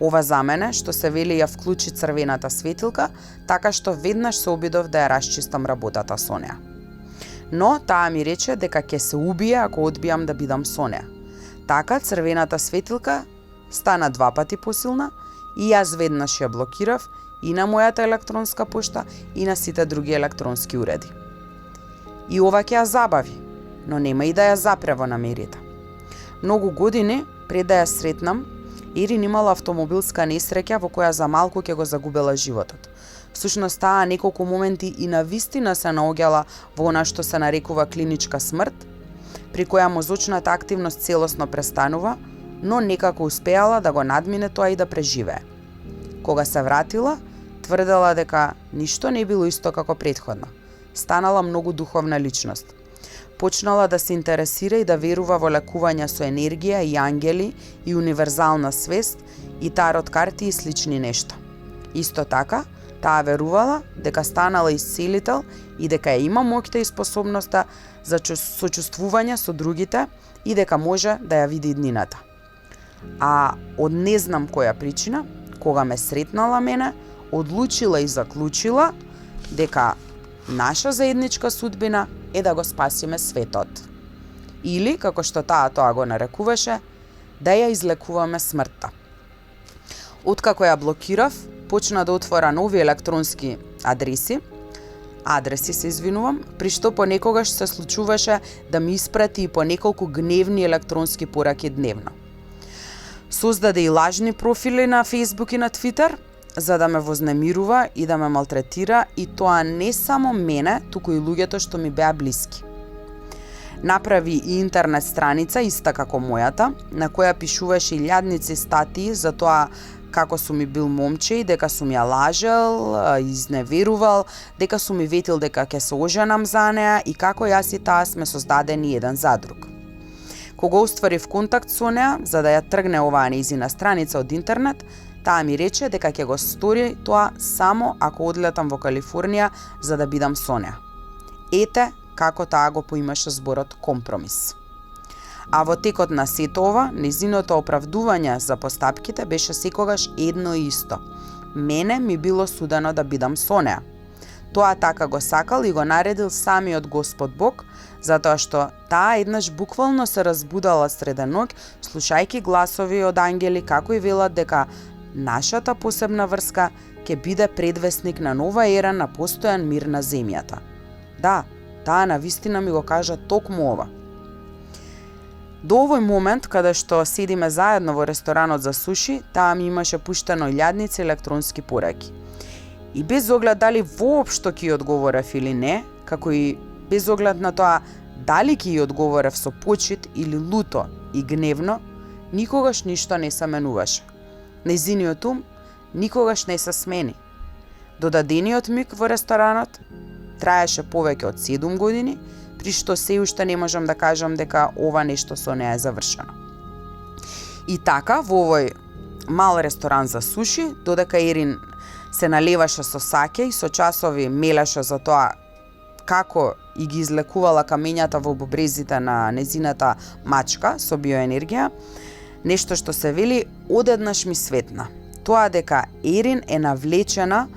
Ова за мене, што се вели ја вклучи црвената светилка, така што веднаш се обидов да ја расчистам работата со неа. Но таа ми рече дека ќе се убие ако одбијам да бидам со неа. Така црвената светилка стана 2 пати посилна и јас веднаш ја блокирав и на мојата електронска пошта и на сите други електронски уреди. И ова ќе ја забави, но нема и да ја запре во намерите. Многу години пред да ја сретнам, Ерин имала автомобилска несреќа во која за малку ќе го загубела животот. Всушност таа неколку моменти и навистина се наоѓала во она што се нарекува клиничка смрт, при која мозочната активност целосно престанува, но некако успеала да го надмине тоа и да преживее. Кога се вратила, тврдела дека ништо не било исто како претходно. Станала многу духовна личност. Почнала да се интересира и да верува во лекување со енергија и ангели и универзална свест и тарот карти и слични нешта. Исто така, таа верувала дека станала исцелител и дека ја има моќта и способноста за сочувствување со другите и дека може да ја види иднината. А од не знам која причина, кога ме сретнала мене, одлучила и заклучила дека наша заедничка судбина е да го спасиме светот. Или, како што таа тоа го нарекуваше, да ја излекуваме смртта. Откако ја блокирав, почна да отвора нови електронски адреси се извинувам, при што понекогаш се случуваше да ми испрати и по неколку гневни електронски пораки дневно. Создаде и лажни профили на Facebook и на Twitter, за да ме вознемирува и да ме малтретира, и тоа не само мене, туку и луѓето што ми беа блиски. Направи и интернет страница, иста како мојата, на која пишуваше илјадници статии за тоа како сум ми бил момче и дека сум ја лажел, изневерувал, дека сум ми ветил дека ќе се оженам за неа и како јас и таа сме создадени еден за друг. Кога остварив контакт со неа, за да ја тргне оваа нејзина страница од интернет, таа ми рече дека ќе го стори тоа само ако одлетам во Калифорнија за да бидам со неа. Ете како таа го поимаше зборот компромис. А во текот на сето ова, нејзиното оправдување за постапките беше секогаш едно и исто. Мене ми било судено да бидам со неа. Тоа така го сакал и го наредил самиот Господ Бог, затоа што таа еднаш буквално се разбудала среде ноќ, слушајќи гласови од ангели како и велат дека нашата посебна врска ќе биде предвестник на нова ера на постојан мир на земјата. Да, таа навистина ми го кажа токму ова. До овој момент, каде што седиме заедно во ресторанот за суши, таа ми имаше пуштено илјадници електронски пораки. И без оглед дали воопшто ќе одговорев или не, како и без оглед на тоа дали ќе одговорев со почит или луто и гневно, никогаш ништо не се менуваше. Нејзиниот ум никогаш не се смени. Додадениот миг во ресторанот траеше повеќе од 7 години, при што се уште не можам да кажам дека ова нешто со неа е завршено. И така, во овој мал ресторан за суши, додека Ерин се налеваше со саќе и со часови мелеше за тоа како и ги излекувала камењата во бубрезите на незината мачка со биоенергија, нешто што се вели одеднаш ми светна. Тоа дека Ерин е навлечена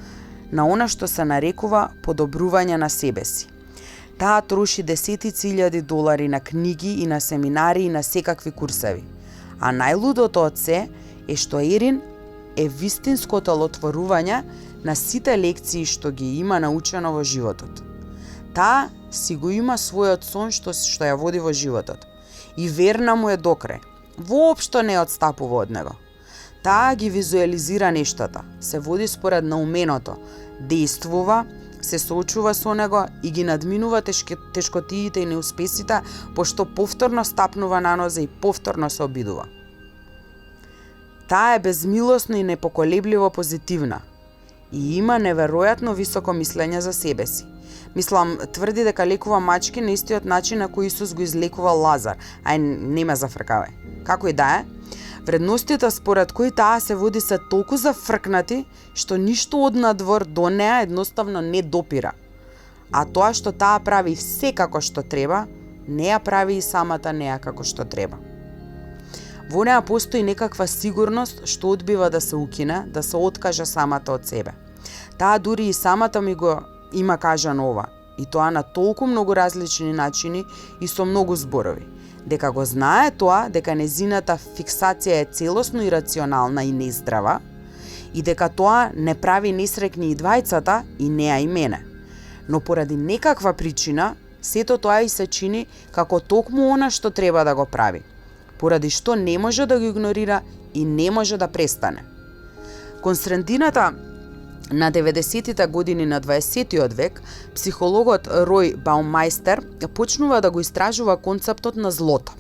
на она што се нарекува подобрување на себе си. Таа троши десетици илјади долари на книги и на семинари и на секакви курсеви. А најлудото од се е што Ерин е вистинското олотворување на сите лекции што ги има научено во животот. Таа си го има својот сон што ја води во животот. И верна му е докрај. Воопшто не одстапува од него. Таа ги визуализира нештата, се води според науменото, действува, се соочува со него и ги надминува тешкотиите и неуспесите, пошто повторно стапнува на нозе и повторно се обидува. Таа е безмилосно и непоколебливо позитивна и има неверојатно високо мислење за себе си. Мислам, тврди дека лекува мачки на истиот начин на кој Исус го излекувал Лазар, не ме зафркавај. Како и да е, вредностите според кои таа се води се толку зафркнати, што ништо од надвор до неа едноставно не допира. А тоа што таа прави се како што треба, не ја прави и самата неа како што треба. Во неа постои некаква сигурност што одбива да се укине, да се откаже самата од себе. Таа дури и самата ми го има кажано ова, и тоа на толку многу различни начини и со многу зборови. Дека го знае тоа, дека незината фиксација е целосно ирационална и нездрава, и дека тоа не прави несрекни и двајцата, и неа и мене. Но поради некаква причина, сето тоа и се чини како токму она што треба да го прави, поради што не може да го игнорира и не може да престане. Кон средината на 90-тите години на 20-тиот век, психологот Рој Баумајстер почнува да го истражува концептот на злото.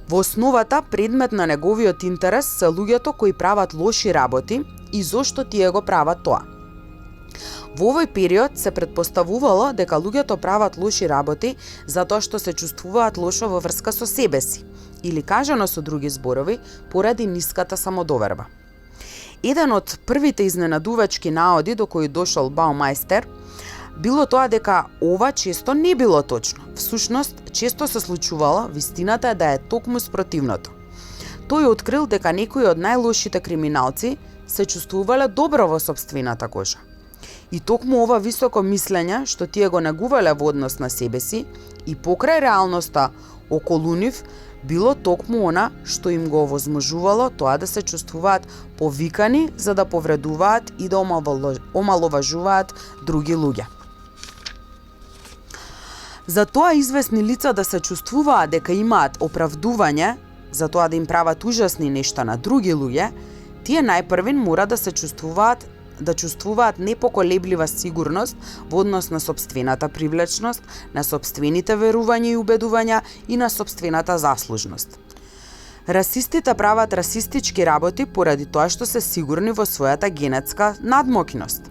Во основата, предмет на неговиот интерес се луѓето кои прават лоши работи и зошто тие го прават тоа. Во овој период се претпоставувало дека луѓето прават лоши работи затоа што се чувствуваат лошо во врска со себе си, или кажано со други зборови, поради ниската самодоверба. Еден од првите изненадувачки наоди до кои дошол Баумајстер било тоа дека ова често не било точно. Всушност, често се случувало вистината е да е токму спротивното. Тој открил дека некои од најлошите криминалци се чувствувале добро во сопствената кожа. И токму ова високо мислење што тие го негувале во однос на себе си и покрај реалноста околу нив, било токму она што им го овозможувало тоа да се чувствуваат повикани за да повредуваат и да омаловажуваат други луѓе. За тоа известни лица да се чувствуваат дека имаат оправдување за тоа да им прават ужасни нешта на други луѓе, тие најпрвин мора да се чувствуваат непоколеблива сигурност во однос на сопствената привлечност, на сопствените верувања и убедувања и на сопствената заслужност. Расистите прават расистички работи поради тоа што се сигурни во својата генетска надмокност.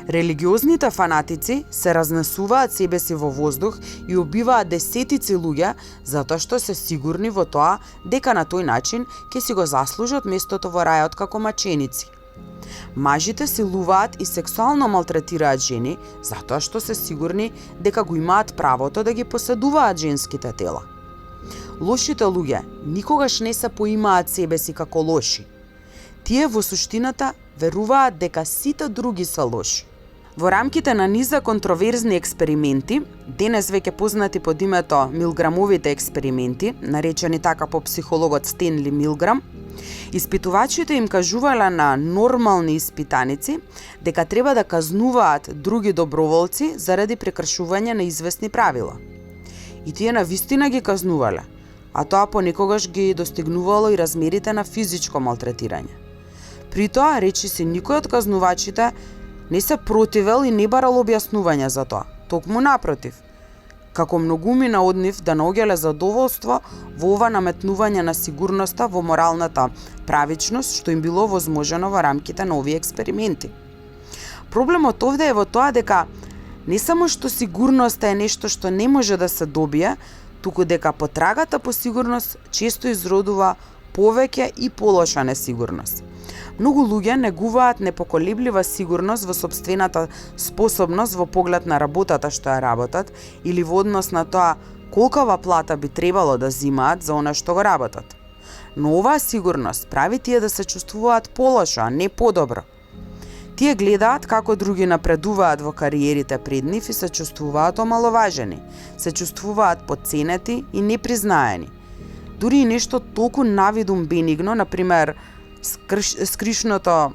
Религиозните фанатици се разнесуваат себе си во воздух и убиваат десетици луѓе затоа што се сигурни во тоа дека на тој начин ќе си го заслужат местото во рајот како маченици. Мажите силуваат и сексуално малтретираат жени затоа што се сигурни дека го имаат правото да ги поседуваат женските тела. Лошите луѓе никогаш не се поимаат себе си како лоши. Тие во суштината веруваат дека сите други се лоши. Во рамките на низа контроверзни експерименти, денес веќе познати под името Милграмовите експерименти, наречени така по психологот Стенли Милграм, испитувачите им кажувале на нормални испитаници дека треба да казнуваат други доброволци заради прекршување на известни правила. И тие навистина ги казнувале, а тоа понекогаш ги достигнувало и размерите на физичко малтретирање. При тоа, речиси, никој од казнувачите не се противел и не барал објаснување за тоа, токму напротив, како многумина од нив да наоѓале задоволство во ова наметнување на сигурноста во моралната правичност што им било возможено во рамките на овие експерименти. Проблемот овде е во тоа дека не само што сигурноста е нешто што не може да се добие, туку дека потрагата по сигурност често изродува повеќе и полоша несигурност. Многу луѓе негуваат непоколеблива сигурност во сопствената способност во поглед на работата што ја работат или во однос на тоа колкава плата би требало да зимаат за она што го работат. Но оваа сигурност прави тие да се чувствуваат полошо, а не подобро. Тие гледаат како други напредуваат во кариерите пред нив и се чувствуваат омаловажени, се чувствуваат потценети и непризнаени. Дури и нешто толку навидум бенигно, например, скришното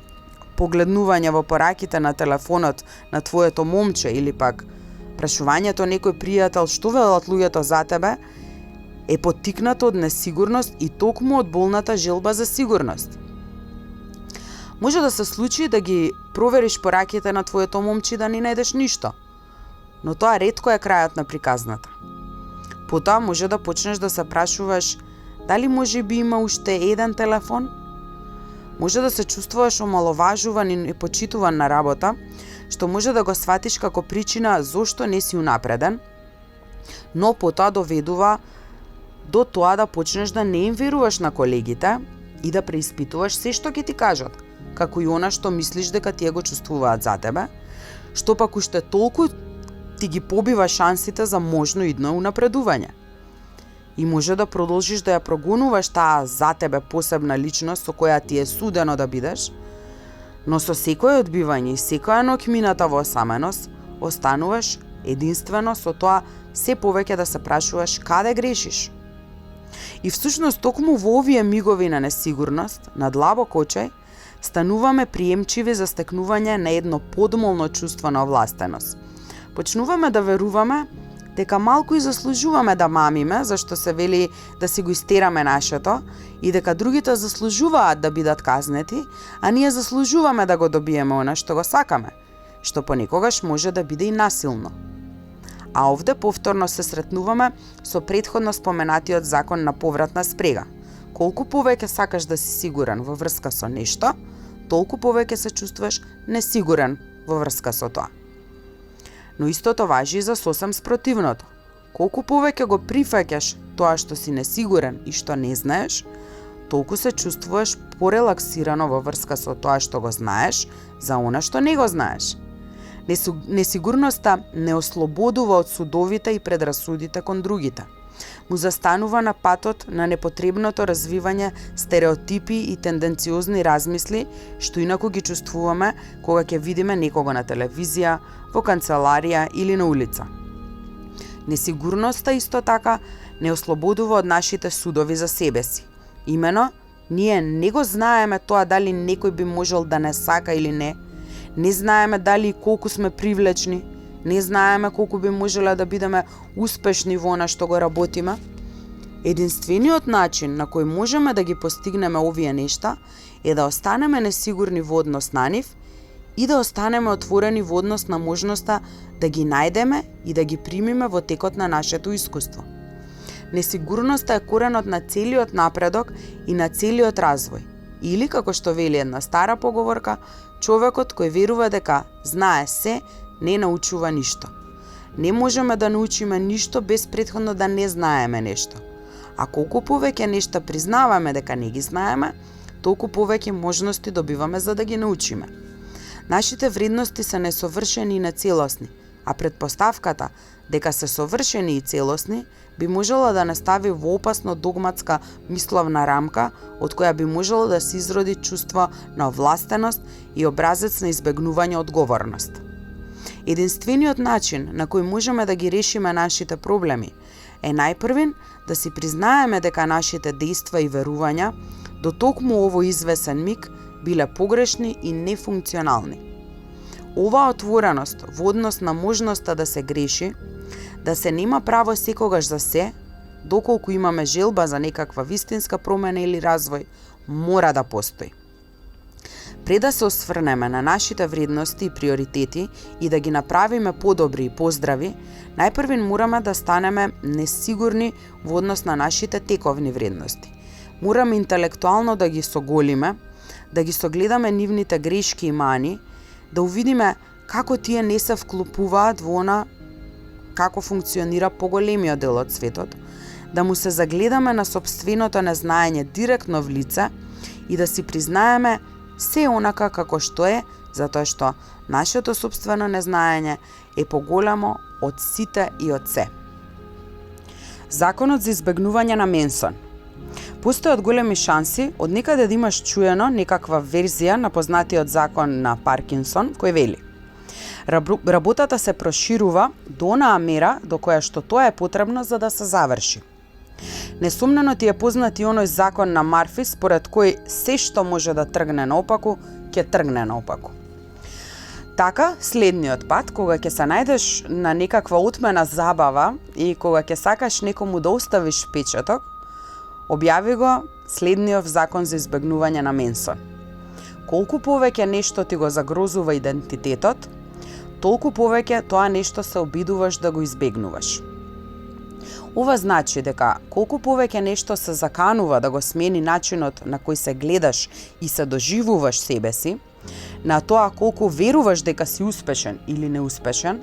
погледнување во пораките на телефонот на твоето момче или пак прашувањето некој пријател што велат луѓето за тебе, е поттикнато од несигурност и токму од болната желба за сигурност. Може да се случи да ги провериш пораките на твоето момче да не најдеш ништо, но тоа ретко е крајот на приказната. Потоа може да почнеш да се прашуваш дали може би има уште еден телефон. Може да се чувствуваш омаловажуван и непочитуван на работа, што може да го сватиш како причина зошто не си унапреден, но потоа доведува до тоа да почнеш да не им веруваш на колегите и да преиспитуваш се што ќе ти кажат, како и она што мислиш дека тие го чувствуваат за тебе, што пак уште толку ти ги побива шансите за можно идно унапредување. И може да продолжиш да ја прогонуваш таа за тебе посебна личност со која ти е судено да бидеш, но со секој одбивање и секоја ноќ мината во осаменост, остануваш единствено со тоа се повеќе да се прашуваш каде грешиш. И всушност токму во овие мигови на несигурност, на длабок очај, стануваме приемчиви за стекнување на едно подмолно чувство на овластеност. Почнуваме да веруваме дека малку и заслужуваме да мамиме, зашто се вели да си го истераме нашето, и дека другите заслужуваат да бидат казнети, а ние заслужуваме да го добиеме она што го сакаме, што понекогаш може да биде и насилно. А овде повторно се сретнуваме со претходно споменатиот закон на повратна спрега. Колку повеќе сакаш да си сигурен во врска со нешто, толку повеќе се чувствуваш несигурен во врска со тоа. Но истото важи и за сосем спротивното. Колку повеќе го прифаќаш тоа што си несигурен и што не знаеш, толку се чувствуваш порелаксирано во врска со тоа што го знаеш за она што не го знаеш. Несигурноста не ослободува од судовите и предрасудите кон другите. Му застанува на патот на непотребното развивање стереотипи и тенденциозни размисли што инаку ги чувствуваме кога ќе видиме некого на телевизија, во канцеларија или на улица. Несигурноста исто така не ослободува од нашите судови за себе си. Имено, ние не го знаеме тоа дали некој би можел да не сака или не. Не знаеме дали и колку сме привлечни. Не знаеме колку би можеле да бидеме успешни во она што го работиме. Единствениот начин на кој можеме да ги постигнеме овие нешта е да останеме несигурни во однос на нив и да останеме отворени во однос на можноста да ги најдеме и да ги примиме во текот на нашето искуство. Несигурноста е коренот на целиот напредок и на целиот развој. Или, како што вели една стара поговорка, човекот кој верува дека знае се, не научува ништо. Не можеме да научиме ништо без претходно да не знаеме нешто. А колку повеќе нешта признаваме дека не ги знаеме, толку повеќе можности добиваме за да ги научиме. Нашите вредности се несовршени и нецелосни, а предпоставката дека се совршени и целосни би можела да не стави во опасно догматска мисловна рамка од која би можело да се изроди чувство на овластеност и образец на избегнување одговорност. Единствениот начин на кој можеме да ги решиме нашите проблеми е најпрвин да си признаеме дека нашите дејства и верувања до токму овој извесен миг биле погрешни и нефункционални. Оваа отвореност во однос на можноста да се греши, да се нема право секогаш за се, доколку имаме желба за некаква вистинска промена или развој, мора да постои. Пред да се осврнеме на нашите вредности и приоритети и да ги направиме подобри и поздрави, најпрвин мораме да станеме несигурни во однос на нашите тековни вредности. Мораме интелектуално да ги соголиме, да ги согледаме нивните грешки и мани, да увидиме како тие не се вклопуваат во она како функционира поголемиот дел од светот, да му се загледаме на сопственото незнаење директно в лице и да си признаеме се онака како што е, затоа што нашето сопствено незнаење е поголемо од сите и од се. Законот за избегнување на Менсон. Постојат големи шанси од некаде да имаш чуено некаква верзија на познатиот закон на Паркинсон, кој вели: работата се проширува до онаа мера до која што тоа е потребно за да се заврши. Несумнено ти е познат и оној закон на Марфи, според кој се што може да тргне наопаку, ќе тргне наопаку. Така, следниот пат, кога ќе се најдеш на некаква отмена забава и кога ќе сакаш некому да оставиш впечаток, објави го следниот закон за избегнување на Менсон. Колку повеќе нешто ти го загрозува идентитетот, толку повеќе тоа нешто се обидуваш да го избегнуваш. Ова значи дека колку повеќе нешто се заканува да го смени начинот на кој се гледаш и се доживуваш себе си, на тоа колку веруваш дека си успешен или неуспешен,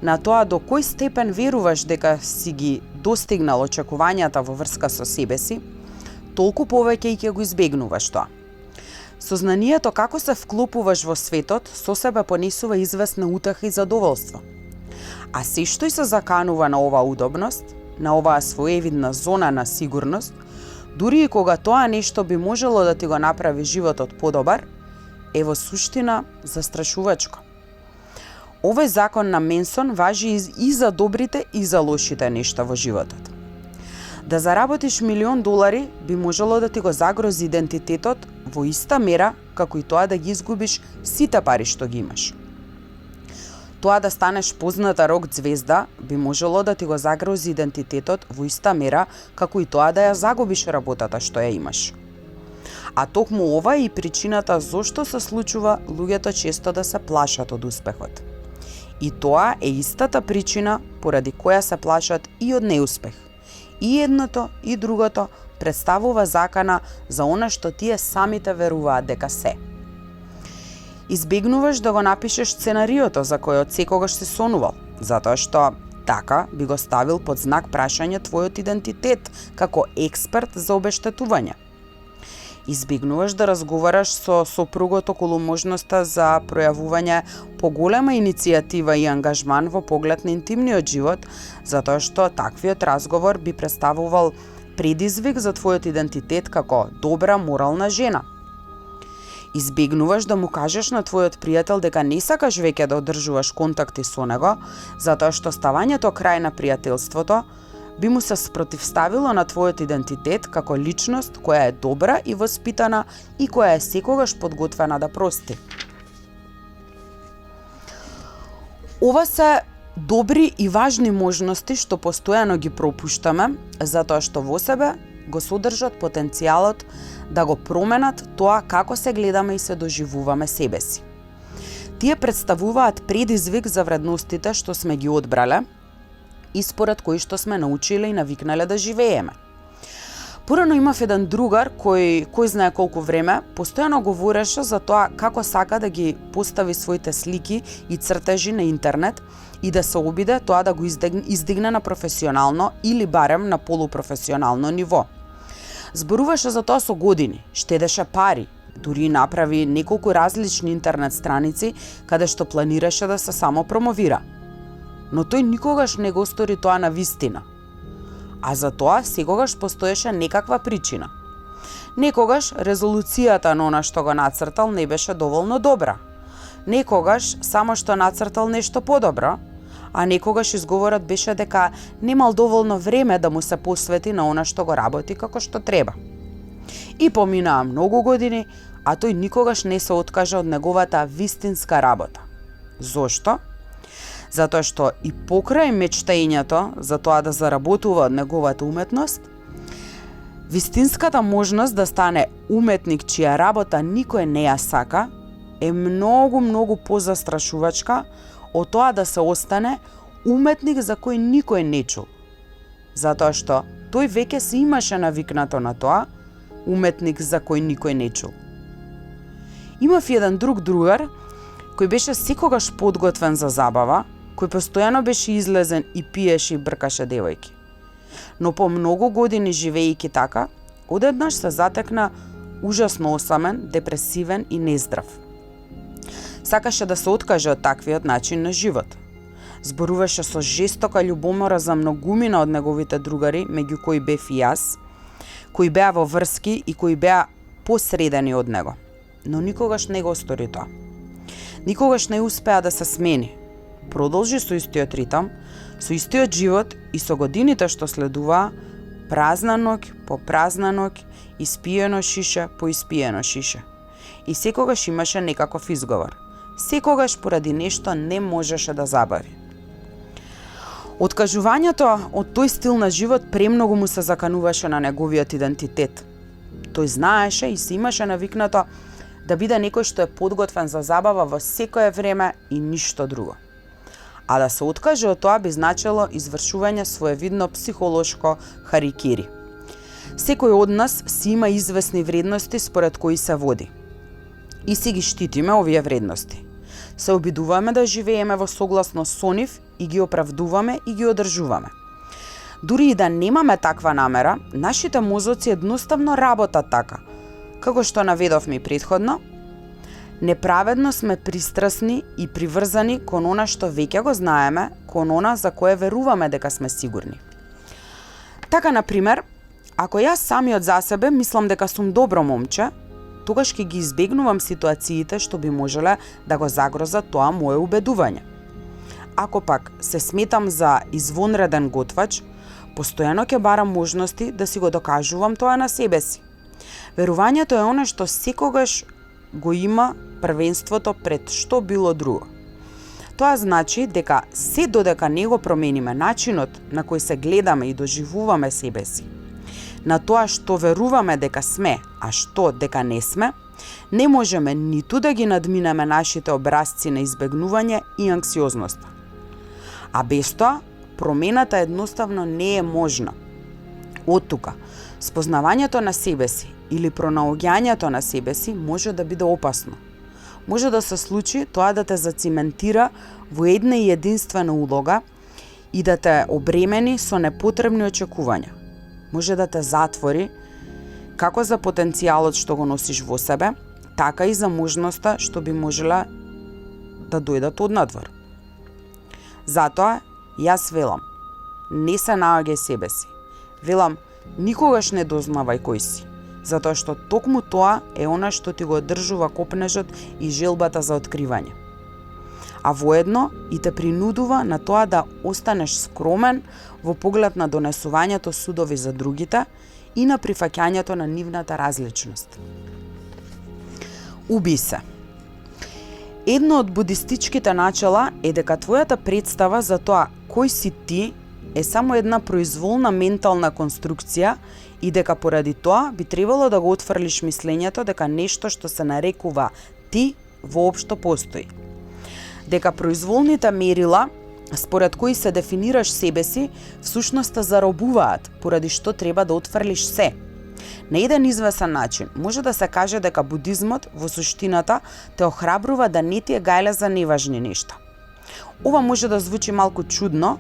на тоа до кој степен веруваш дека си ги достигнал очекувањата во врска со себе си, толку повеќе и ќе го избегнуваш тоа. Сознанието како се вклопуваш во светот со себе понесува известна утеха и задоволство. А се што и се заканува на оваа удобност, на оваа своевидна зона на сигурност, дури и кога тоа нешто би можело да ти го направи животот подобар, е во суштина застрашувачко. Овој закон на Менсон важи и за добрите и за лошите нешта во животот. Да заработиш $1,000,000 би можело да ти го загрози идентитетот во иста мера како и тоа да ги изгубиш сите пари што ги имаш. Тоа да станеш позната рок ѕвезда би можело да ти го загрози идентитетот во иста мера како и тоа да ја загубиш работата што ја имаш. А токму ова е и причината зошто се случува луѓето често да се плашат од успехот. И тоа е истата причина поради која се плашат и од неуспех. И едното и другото представува закана за она што тие самите веруваат дека се. Избегнуваш да го напишеш сценариото за којот секогаш си сонувал, затоа што така би го ставил под знак прашање твојот идентитет како експерт за обештетување. Избегнуваш да разговараш со сопругот околу можноста за пројавување поголема иницијатива и ангажман во поглед на интимниот живот, затоа што таквиот разговор би представувал предизвик за твојот идентитет како добра морална жена. Избегнуваш да му кажеш на твојот пријател дека не сакаш веќе да одржуваш контакти со него, затоа што ставањето крај на пријателството би му се спротивставило на твојот идентитет како личност која е добра и воспитана и која е секогаш подготвена да прости. Ова се добри и важни можности што постојано ги пропуштаме, затоа што во себе го содржат потенцијалот да го променат тоа како се гледаме и се доживуваме себе си. Тие представуваат предизвик за вредностите што сме ги одбрале и според кои што сме научиле и навикнале да живееме. Порано имав еден другар кој знае колку време постојано говореше за тоа како сака да ги постави своите слики и цртежи на интернет и да се обиде тоа да го издигне на професионално или барем на полупрофесионално ниво. Зборуваше за тоа со години, штедеше пари, дури направи неколку различни интернет страници каде што планираше да се само промовира. Но тој никогаш не го стори тоа на вистина. А за тоа секогаш постоеше некаква причина. Некогаш резолуцијата на она што го нацртал не беше доволно добра. Некогаш само што нацртал нешто подобро, а некогаш изговорот беше дека немал доволно време да му се посвети на она што го работи како што треба. И поминаа многу години, а тој никогаш не се откажа од неговата вистинска работа. Зошто? Затоа што и покрај мечтањето за тоа да заработува од неговата уметност, вистинската можност да стане уметник чија работа никој не ја сака е многу позастрашувачка од тоа да се остане уметник за кој никој не чул. Затоа што тој веќе се имаше навикнато на тоа, уметник за кој никој не чул. Имав еден друг другар кој беше секогаш подготвен за забава, кој постојано беше излезен и пиеше и бркаше девојки. Но по многу години живеејќи така, одеднаш се затекна ужасно осамен, депресивен и нездрав. Сакаше да се откаже од таквиот начин на живот. Зборуваше со жестока љубомора за многумина од неговите другари, меѓу кои бев и јас, кои беа во врски и кои беа посредени од него. Но никогаш не го стори тоа. Никогаш не успеа да се смени. Продолжи со истиот ритам, со истиот живот и со годините што следуваа, празна ноќ по празна ноќ, испиено шише по испиено шише. И секогаш имаше некаков изговор. Секогаш поради нешто не можеше да забави. Откажувањето од тој стил на живот премногу му се закануваше на неговиот идентитет. Тој знаеше и се имаше навикнато да биде некој што е подготвен за забава во секое време и ништо друго. А да се откаже од тоа би значило извршување своевидно психолошко харикири. Секој од нас си има известни вредности според кои се води. И си ги штитиме овие вредности. Се обидуваме да живееме во согласно со нив и ги оправдуваме и ги одржуваме. Дури и да немаме таква намера, нашите мозоци едноставно работат така. Како што наведовме и претходно, неправедно сме пристрасни и приврзани кон она што веќе го знаеме, кон она за кое веруваме дека сме сигурни. Така, например, ако јас самиот за себе мислам дека сум добро момче, тогаш ќе ги избегнувам ситуациите што би можеле да го загрозат тоа мое убедување. Ако пак се сметам за извонреден готвач, постојано ќе барам можности да си го докажувам тоа на себе си. Верувањето е она што секогаш го има првенството пред што било друго. Тоа значи дека се додека не го промениме начинот на кој се гледаме и доживуваме себе си, на тоа што веруваме дека сме, а што дека не сме, не можеме ниту да ги надминеме нашите образци на избегнување и анксиозноста. А без тоа, промената едноставно не е можна. Оттука, спознавањето на себе си или пронаоѓањето на себе си може да биде опасно. може да се случи тоа да те зациментира во една и единствена улога и да те обремени со непотребни очекувања. Може да те затвори како за потенцијалот што го носиш во себе, така и за можноста што би можела да дојдат однадвор. Затоа, јас велам, не се наоѓај себе си. Велам, никогаш не дознавај кој си, затоа што токму тоа е она што ти го одржува копнежот и желбата за откривање. А воедно и те принудува на тоа да останеш скромен во поглед на донесувањето судови за другите и на прифаќањето на нивната различност. Уби се. Едно од будистичките начела е дека твојата представа за тоа кој си ти е само една произволна ментална конструкција и дека поради тоа би требало да го отфрлиш мислењето дека нешто што се нарекува ти воопшто постои. Дека произволните мерила според кои се дефинираш себе си всушност те заробуваат, поради што треба да отфрлиш се. На еден извесен начин може да се каже дека будизмот во суштината те охрабрува да не ти е гајле за неважни нешта. Ова може да звучи малку чудно,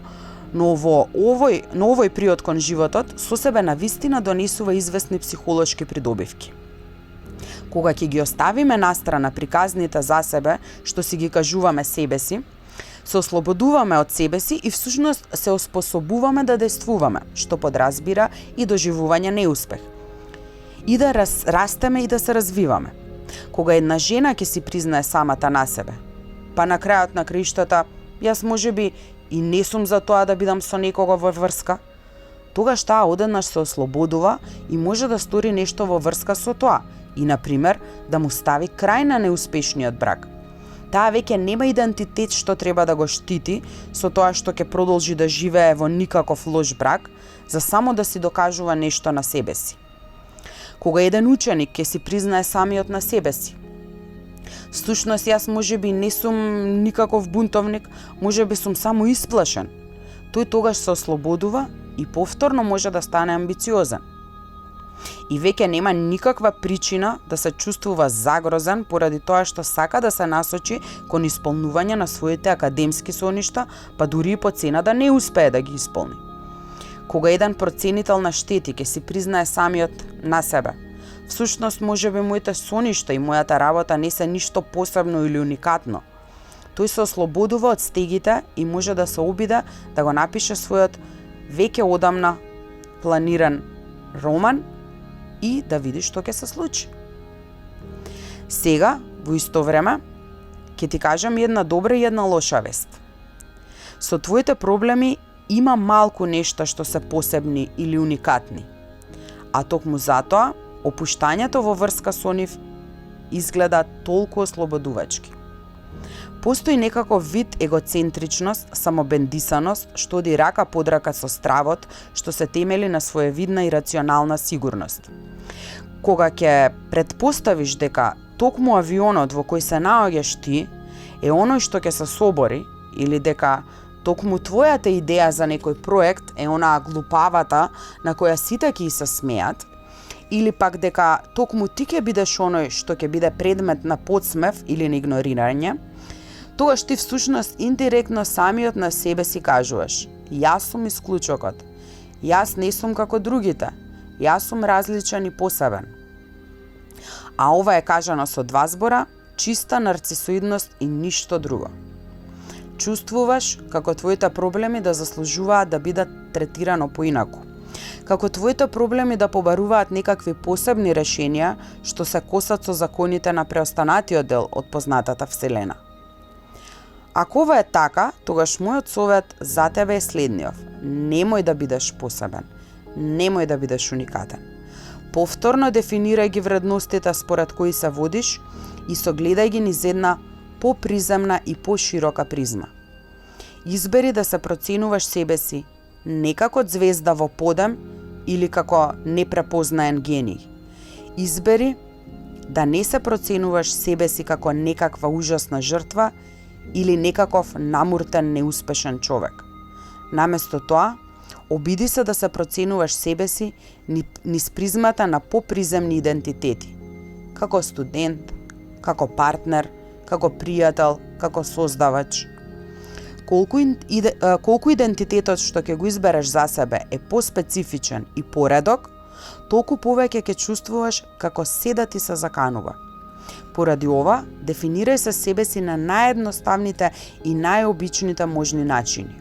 но во овој период кон животот со себе навистина донесува известни психолошки придобивки. Кога ќе ги оставиме настрана приказните за себе, што си ги кажуваме себе си, се ослободуваме од себе си и всушност се оспособуваме да действуваме, што подразбира и доживување неуспех. И да растеме и да се развиваме. Кога една жена ќе си признае самата на себе, па на крајот на краиштата, јас можеби и не сум за тоа да бидам со некого во врска, тогаш таа одеднаш се ослободува и може да стори нешто во врска со тоа и, например, да му стави крај на неуспешниот брак. Таа веќе нема идентитет што треба да го штити со тоа што ќе продолжи да живее во никаков лош брак, за само да си докажува нешто на себе си. Кога еден ученик ќе си признае самиот на себе си, всушност јас можеби не сум никаков бунтовник, можеби сум само исплашен, тој тогаш се ослободува и повторно може да стане амбициозен. И веќе нема никаква причина да се чувствува загрозен поради тоа што сака да се насочи кон исполнување на своите академски соништа, па дури и по цена да не успее да ги исполни. Кога еден проценител на штети ќе си признае самиот на себе, всушност можеби моите соништа и мојата работа не се ништо посебно или уникатно. Тој се ослободува од стегите и може да се обиде да го напише својот веќе одамна планиран роман и да види што ќе се случи. Сега, во исто време, ќе ти кажам една добра и една лоша вест. Со твоите проблеми има малку нешта што се посебни или уникатни, а токму затоа опуштањето во врска со нив изгледа толку ослободувачки. Постои некаков вид егоцентричност, самобендисаност, што оди рака под рака со стравот, што се темели на своевидна и рационална сигурност. Кога ќе предпоставиш дека токму авионот во кој се наоѓаш ти е оној што ќе се собори, или дека токму твојата идеја за некој проект е онаа глупавата на која сите ќе се смеат, или пак дека токму ти ќе бидеш оној што ќе биде предмет на подсмев или на игнорирање, тогаш ти всушност индиректно самиот на себе си кажуваш: јас сум исклучокот, јас не сум како другите, јас сум различен и посебен. А ова е кажано со два збора: чиста нарцисоидност и ништо друго. Чувствуваш како твоите проблеми да заслужуваат да бидат третирано поинаку, како твоите проблеми да побаруваат некакви посебни решенија што се косат со законите на преостанатиот дел од познатата вселена. Ако ова е така, тогаш мојот совет за тебе е следниот: немој да бидеш посебен, немој да бидеш уникатен. Повторно дефинирај ги вредностите според кои се водиш и согледај ги низ една поприземна и поширока призма. Избери да се проценуваш себе си не како звезда во подем или како непрепознаен гений. Избери да не се проценуваш себе си како некаква ужасна жртва или некаков намуртен неуспешен човек. Наместо тоа, обиди се да се проценуваш себе си низ призмата на поприземни идентитети, како студент, како партнер, како пријател, како создавач. Колку идентитетот што ќе го избереш за себе е поспецифичен и поредок, толку повеќе ќе чувствуваш како се да ти се заканува. Поради ова, дефинирај се себе си на наједноставните и најобичните можни начини.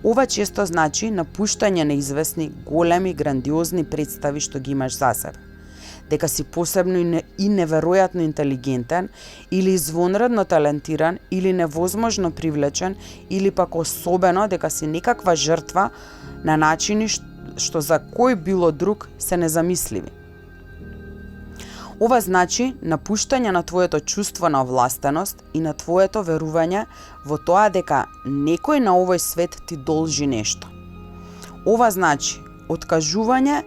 Ова често значи напуштање на известни, големи, грандиозни представи што ги имаш за себе. Дека си посебно и неверојатно интелигентен, или извонредно талентиран, или невозможно привлечен, или пак особено дека си некаква жртва на начини што за кој било друг се незамисливи. Ова значи напуштање на твоето чувство на овластеност и на твоето верување во тоа дека некој на овој свет ти должи нешто. Ова значи откажување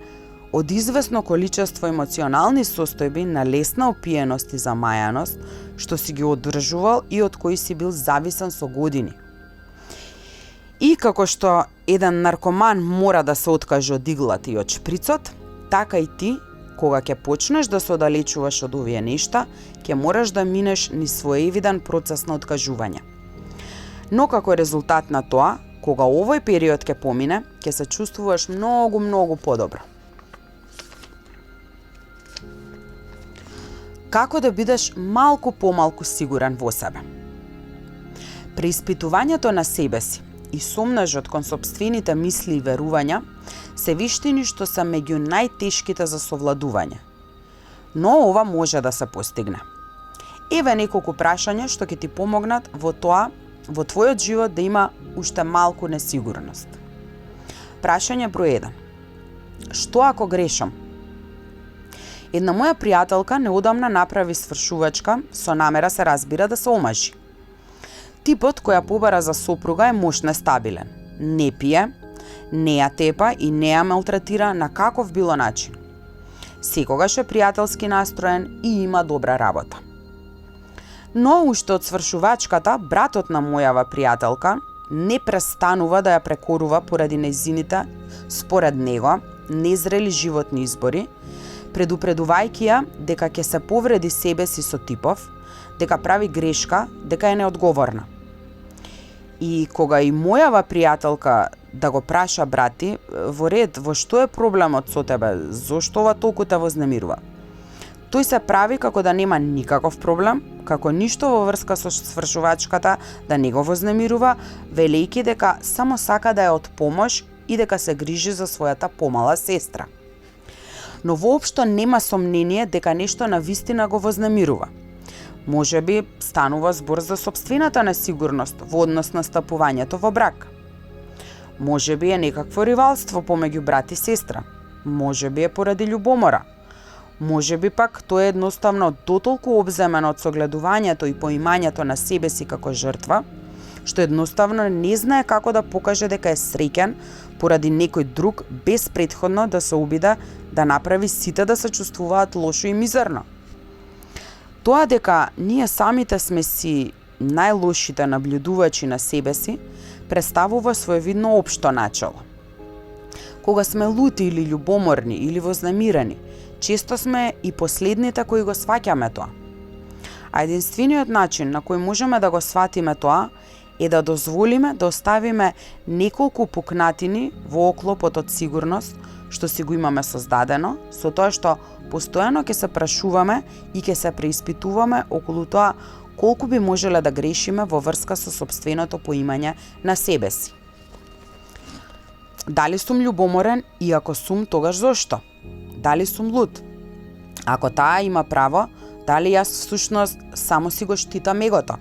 од известно количество емоционални состојби на лесна опиеност и замајаност, што си ги одржувал и од кои си бил зависен со години. И како што еден наркоман мора да се откаже од иглата и од шприцот, така и ти, кога ќе почнеш да се оддалечуваш од овие нешта, ќе мораш да минеш низ своевиден процес на откажување. Но како резултат на тоа, кога овој период ќе помине, ќе се чувствуваш многу подобро. Како да бидеш малку помалку сигурен во себе? Преиспитувањето на себе си и сомнежот кон сопствените мисли и верувања се виштини што се меѓу најтешките за совладување. Но ова може да се постигне. Еве неколку прашања што ќе ти помогнат во тоа, во твојот живот да има уште малку несигурност. Прашање број 1. Што ако грешам? Една моја пријателка неодамна направи свршувачка, со намера се разбира да се омажи. Типот која побара за сопруга е мош нестабилен. Не пие, не ја тепа и не ја малтретира на каков било начин. Секогаш е пријателски настроен и има добра работа. Но уште од свршувачката, братот на мојава пријателка не престанува да ја прекорува поради нејзините, според него, незрели животни избори, предупредувајќи ја дека ќе се повреди себе си со типов, дека прави грешка, дека е неодговорна. И кога и мојава пријателка да го праша брати, во ред, во што е проблемот со тебе, зошто ова толку те вознемирува? Тој се прави како да нема никаков проблем, како ништо во врска со свршувачката да не го вознемирува, велејќи дека само сака да е од помош и дека се грижи за својата помала сестра. Но воопшто нема сомнение дека нешто навистина го вознемирува. Може би станува збор за сопствената несигурност во однос на стапувањето во брак. Може би е некакво ривалство помеѓу брат и сестра. Може би е поради љубомора. Може би пак тој е едноставно дотолку обземен од согледувањето и поимањето на себе си како жртва, што едноставно не знае како да покаже дека е среќен поради некој друг без претходно да се обида да направи сите да се чувствуваат лошо и мизерно. Тоа дека ние самите сме си најлошите наблюдувачи на себе си, представува своевидно општо начело. Кога сме лути или љубоморни или вознемирени, често сме и последните кои го сваќаме тоа. А единствениот начин на кој можеме да го сватиме тоа е да дозволиме да оставиме неколку пукнатини во оклопот од сигурност што си го имаме создадено, со тоа што постојано ќе се прашуваме и ќе се преиспитуваме околу тоа колку би можеле да грешиме во врска со сопственото поимање на себе си. Дали сум љубоморен и ако сум, тогаш зошто? Дали сум луд? Ако таа има право, дали јас всушност само си го штитам егото?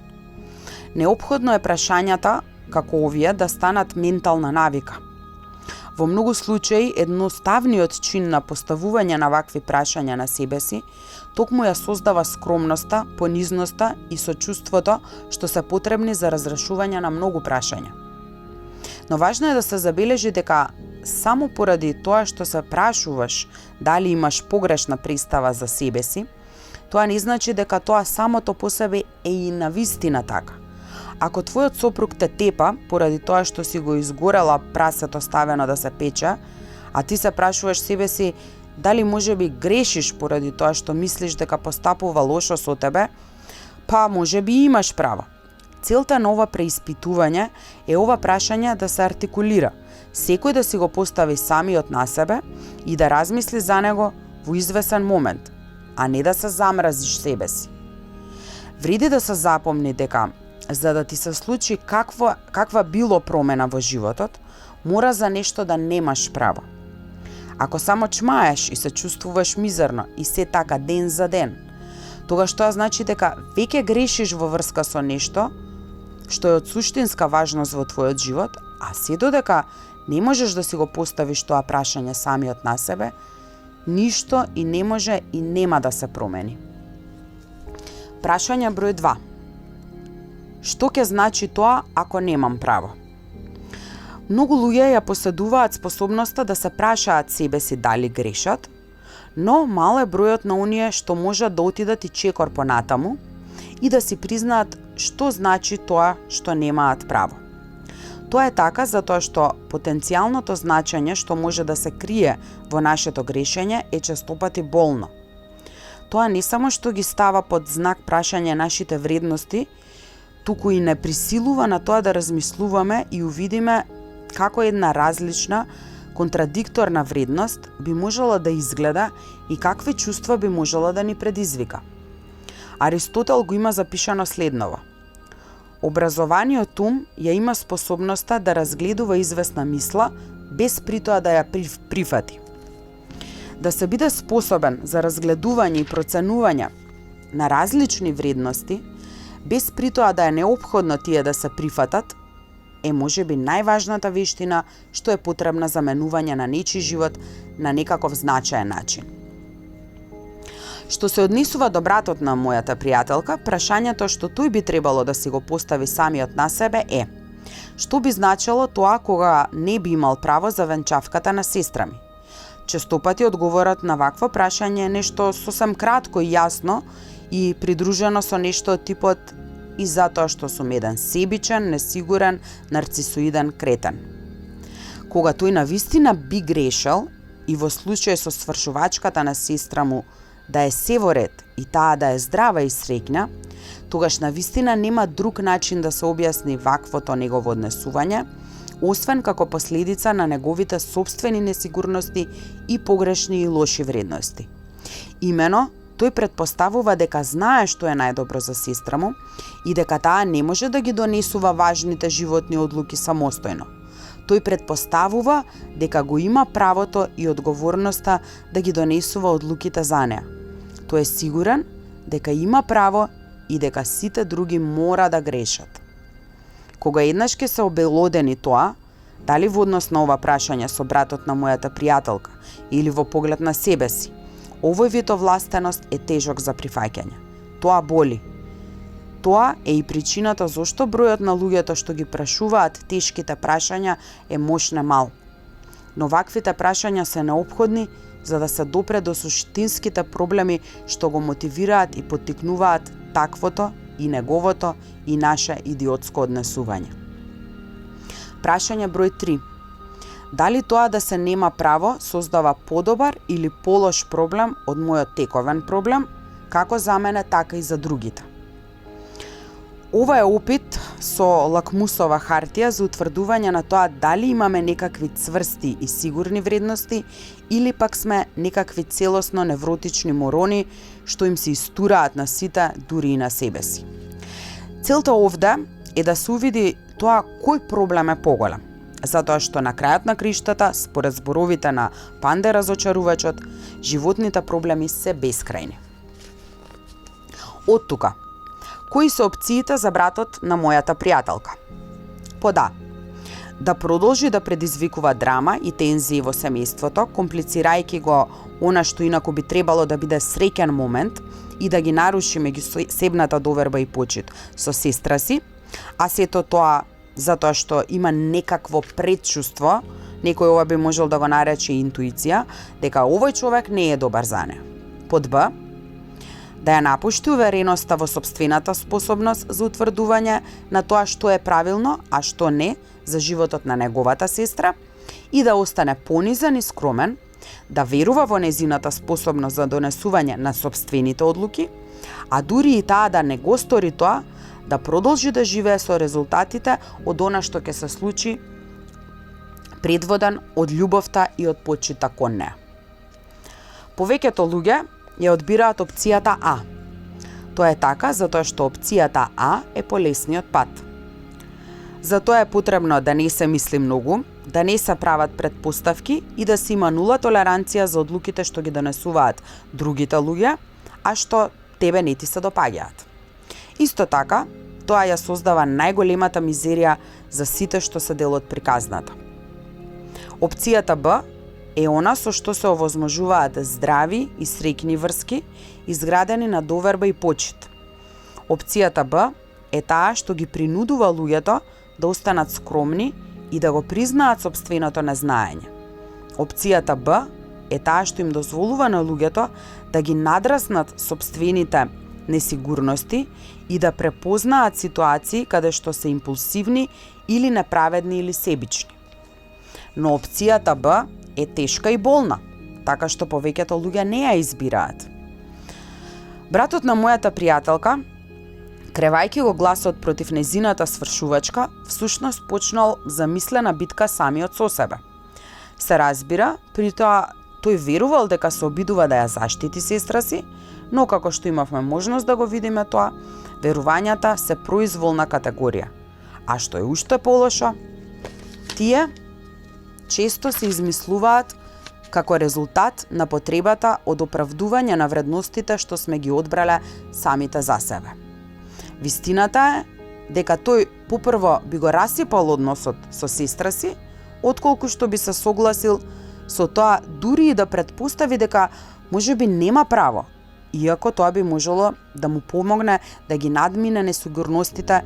Неопходно е прашањата како овие да станат ментална навика. Во многу случаи, едноставниот чин на поставување на вакви прашања на себе си токму ја создава скромноста, понизноста и сочувството што се потребни за разрешување на многу прашања. Но важно е да се забележи дека само поради тоа што се прашуваш дали имаш погрешна представа за себе си, тоа не значи дека тоа самото по себе е и навистина така. Ако твојот сопруг те тепа поради тоа што си го изгорела прасето ставено да се пече, а ти се прашуваш себе си дали можеби грешиш поради тоа што мислиш дека постапува лошо со тебе, Па може би имаш право. Целта на ова преиспитување е ова прашање да се артикулира, секој да си го постави самиот на себе и да размисли за него во извесен момент, а не да се замразиш себе си. Вреди да се запомни дека за да ти се случи каква било промена во животот, мора за нешто да немаш право. Ако само чмаеш и се чувствуваш мизерно и се така ден за ден, тогаш тоа значи дека веќе грешиш во врска со нешто што е од суштинска важност во твојот живот, а се додека не можеш да си го поставиш тоа прашање самиот на себе, ништо и не може и нема да се промени. Прашање број 2. Што ќе значи тоа ако немам право? Многу луѓе ја поседуваат способноста да се прашаат себе си дали грешат, но мал е бројот на оние што можат да отидат и чекор понатаму и да си признаат што значи тоа што немаат право. Тоа е така затоа што потенцијалното значење што може да се крие во нашето грешење е честопати болно. Тоа не само што ги става под знак прашање нашите вредности, туку и не присилува на тоа да размислуваме и увидиме како една различна, контрадикторна вредност би можела да изгледа и какви чувства би можела да ни предизвика. Аристотел го има запишано следново. Образованиот ум ја има способноста да разгледува известна мисла без притоа да ја прифати. Да се биде способен за разгледување и проценување на различни вредности, без притоа да е неопходно тие да се прифатат, е можеби најважната вештина што е потребна за менување на нечи живот на некаков значаен начин. Што се однесува до братот на мојата пријателка, прашањето што тој би требало да си го постави самиот на себе е: што би значело тоа кога не би имал право за венчавката на сестра ми? Честопати одговорот на вакво прашање е нешто сосем кратко и јасно и придружено со нешто од типот: и затоа што сум еден себичен, несигурен, нарцисоиден кретен. Кога тој навистина би грешел и во случај со свршувачката на сестра му да е се во ред и таа да е здрава и среќна, тогаш навистина нема друг начин да се објасни ваквото негово однесување, освен како последица на неговите собствени несигурности и погрешни и лоши вредности. Имено, тој предпоставува дека знае што е најдобро за сестра му и дека таа не може да ги донесува важните животни одлуки самостојно. Тој предпоставува дека го има правото и одговорноста да ги донесува одлуките за неа. Тој е сигурен дека има право и дека сите други мора да грешат. Кога еднаш ќе се обелодени тоа, дали во однос на ова прашање со братот на мојата пријателка или во поглед на себе си, овој вид овластеност е тежок за прифаќање. Тоа боли. Тоа е и причината зошто бројот на луѓето што ги прашуваат тешките прашања е мошне мал. Но ваквите прашања се неопходни за да се допре до суштинските проблеми што го мотивираат и поттикнуваат таквото и неговото и наше идиотско однесување. Прашање број 3. Дали тоа да се нема право создава подобар или полош проблем од мојот тековен проблем, како за мене, така и за другите? Ова е опит со лакмусова хартија за утврдување на тоа дали имаме некакви цврсти и сигурни вредности или пак сме некакви целосно невротични морони што им се истураат на сите, дури и на себе си. Целта овде е да се увиди тоа кој проблем е поголем, затоа што на крајот на криштата, според зборовите на Панде разочарувачот, животните проблеми се бескрајни. Од тука, кои се опциите за братот на мојата пријателка? Да продолжи да предизвикува драма и тензии во семејството, комплицирајќи го она што инаку би требало да биде среќен момент и да ги наруши меѓусебната доверба и почит со сестра си, а сето тоа затоа што има некакво предчувство, некој ова би можел да го нарече интуиција, дека овој човек не е добар за неа. Б. Да ја напушти увереноста во сопствената способност за утврдување на тоа што е правилно, а што не за животот на неговата сестра и да остане понизен и скромен, да верува во незината способност за донесување на сопствените одлуки А дури и таа да не го стори тоа, да продолжи да живее со резултатите од она што ќе се случи предводен од љубовта и од почита кон неа. Повеќето луѓе ја одбираат опцијата А. Тоа е така затоа што опцијата А е полесниот пат. Затоа е потребно да не се мисли многу, да не се прават претпоставки и да се има нула толеранција за одлуките што ги донесуваат другите луѓе, а што тебе не ти се допаѓаат. Исто така, тоа ја создава најголемата мизерија за сите што се дел од приказната. Опцијата Б е она со што се овозможуваат здрави и среќни врски, изградени на доверба и почит. Опцијата Б е таа што ги принудува луѓето да останат скромни и да го признаат сопственото незнаење. Опцијата Б е таа што им дозволува на луѓето да ги надраснат сопствените несигурности и да препознаат ситуации каде што се импулсивни или неправедни или себични. Но опцијата Б е тешка и болна, така што повеќето луѓе не ја избираат. Братот на мојата пријателка, кревајќи го гласот против незината свршувачка, всушност почнал замислена битка самиот со себе. Се разбира, при тоа тој верувал дека се обидува да ја заштити сестра си, но како што имавме можност да го видиме тоа, верувањата се произволна категорија. А што е уште полошо, тие често се измислуваат како резултат на потребата од оправдување на вредностите што сме ги одбрале самите за себе. Вистината е дека тој попрво би го расипал односот со сестра си, отколку што би се согласил со тоа дури и да претпостави дека можеби нема право, иако тоа би можело да му помогне да ги надмине несигурностите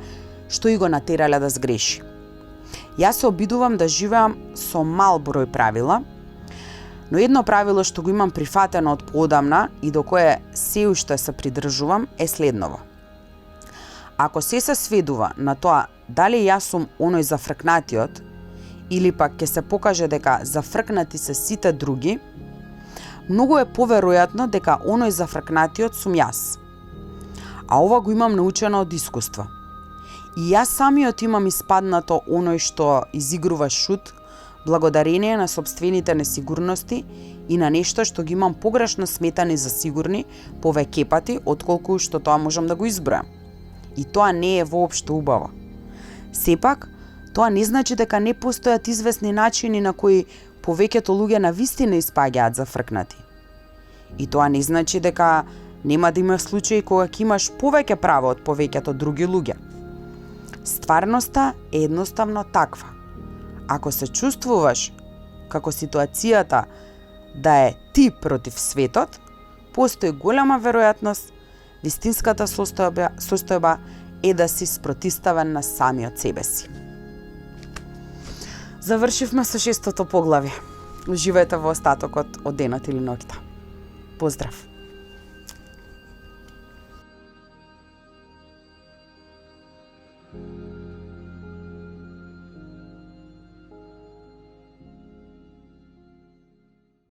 што и го натерале да сгреши. Јас се обидувам да живеам со мал број правила, но едно правило што го имам прифатено од поодамна и до кое се уште се придржувам е следново. Ако се сведува на тоа дали јас сум оној зафркнатиот или пак ќе се покаже дека зафркнати се сите други, многу е поверојатно дека оној зафркнатиот сум јас. А ова го имам научено од искуство. И јас самиот имам испаднато оној што изигрува шут, благодарение на сопствените несигурности и на нешто што ги имам погрешно сметани за сигурни повеќе пати, отколку што тоа можам да го избројам. И тоа не е воопшто убаво. Сепак, тоа не значи дека не постојат известни начини на кои повеќето луѓе навистина испаѓаат зафркнати. И тоа не значи дека нема да има случаи кога ќе имаш повеќе право од повеќето други луѓе. Стварноста е едноставно таква. Ако се чувствуваш како ситуацијата да е ти против светот, постои голема веројатност вистинската состојба е да си спротиставен на самиот себе си. Завршивме со 6-тото поглавје. Уживајте во остатокот од денот или ноќта. Поздрав!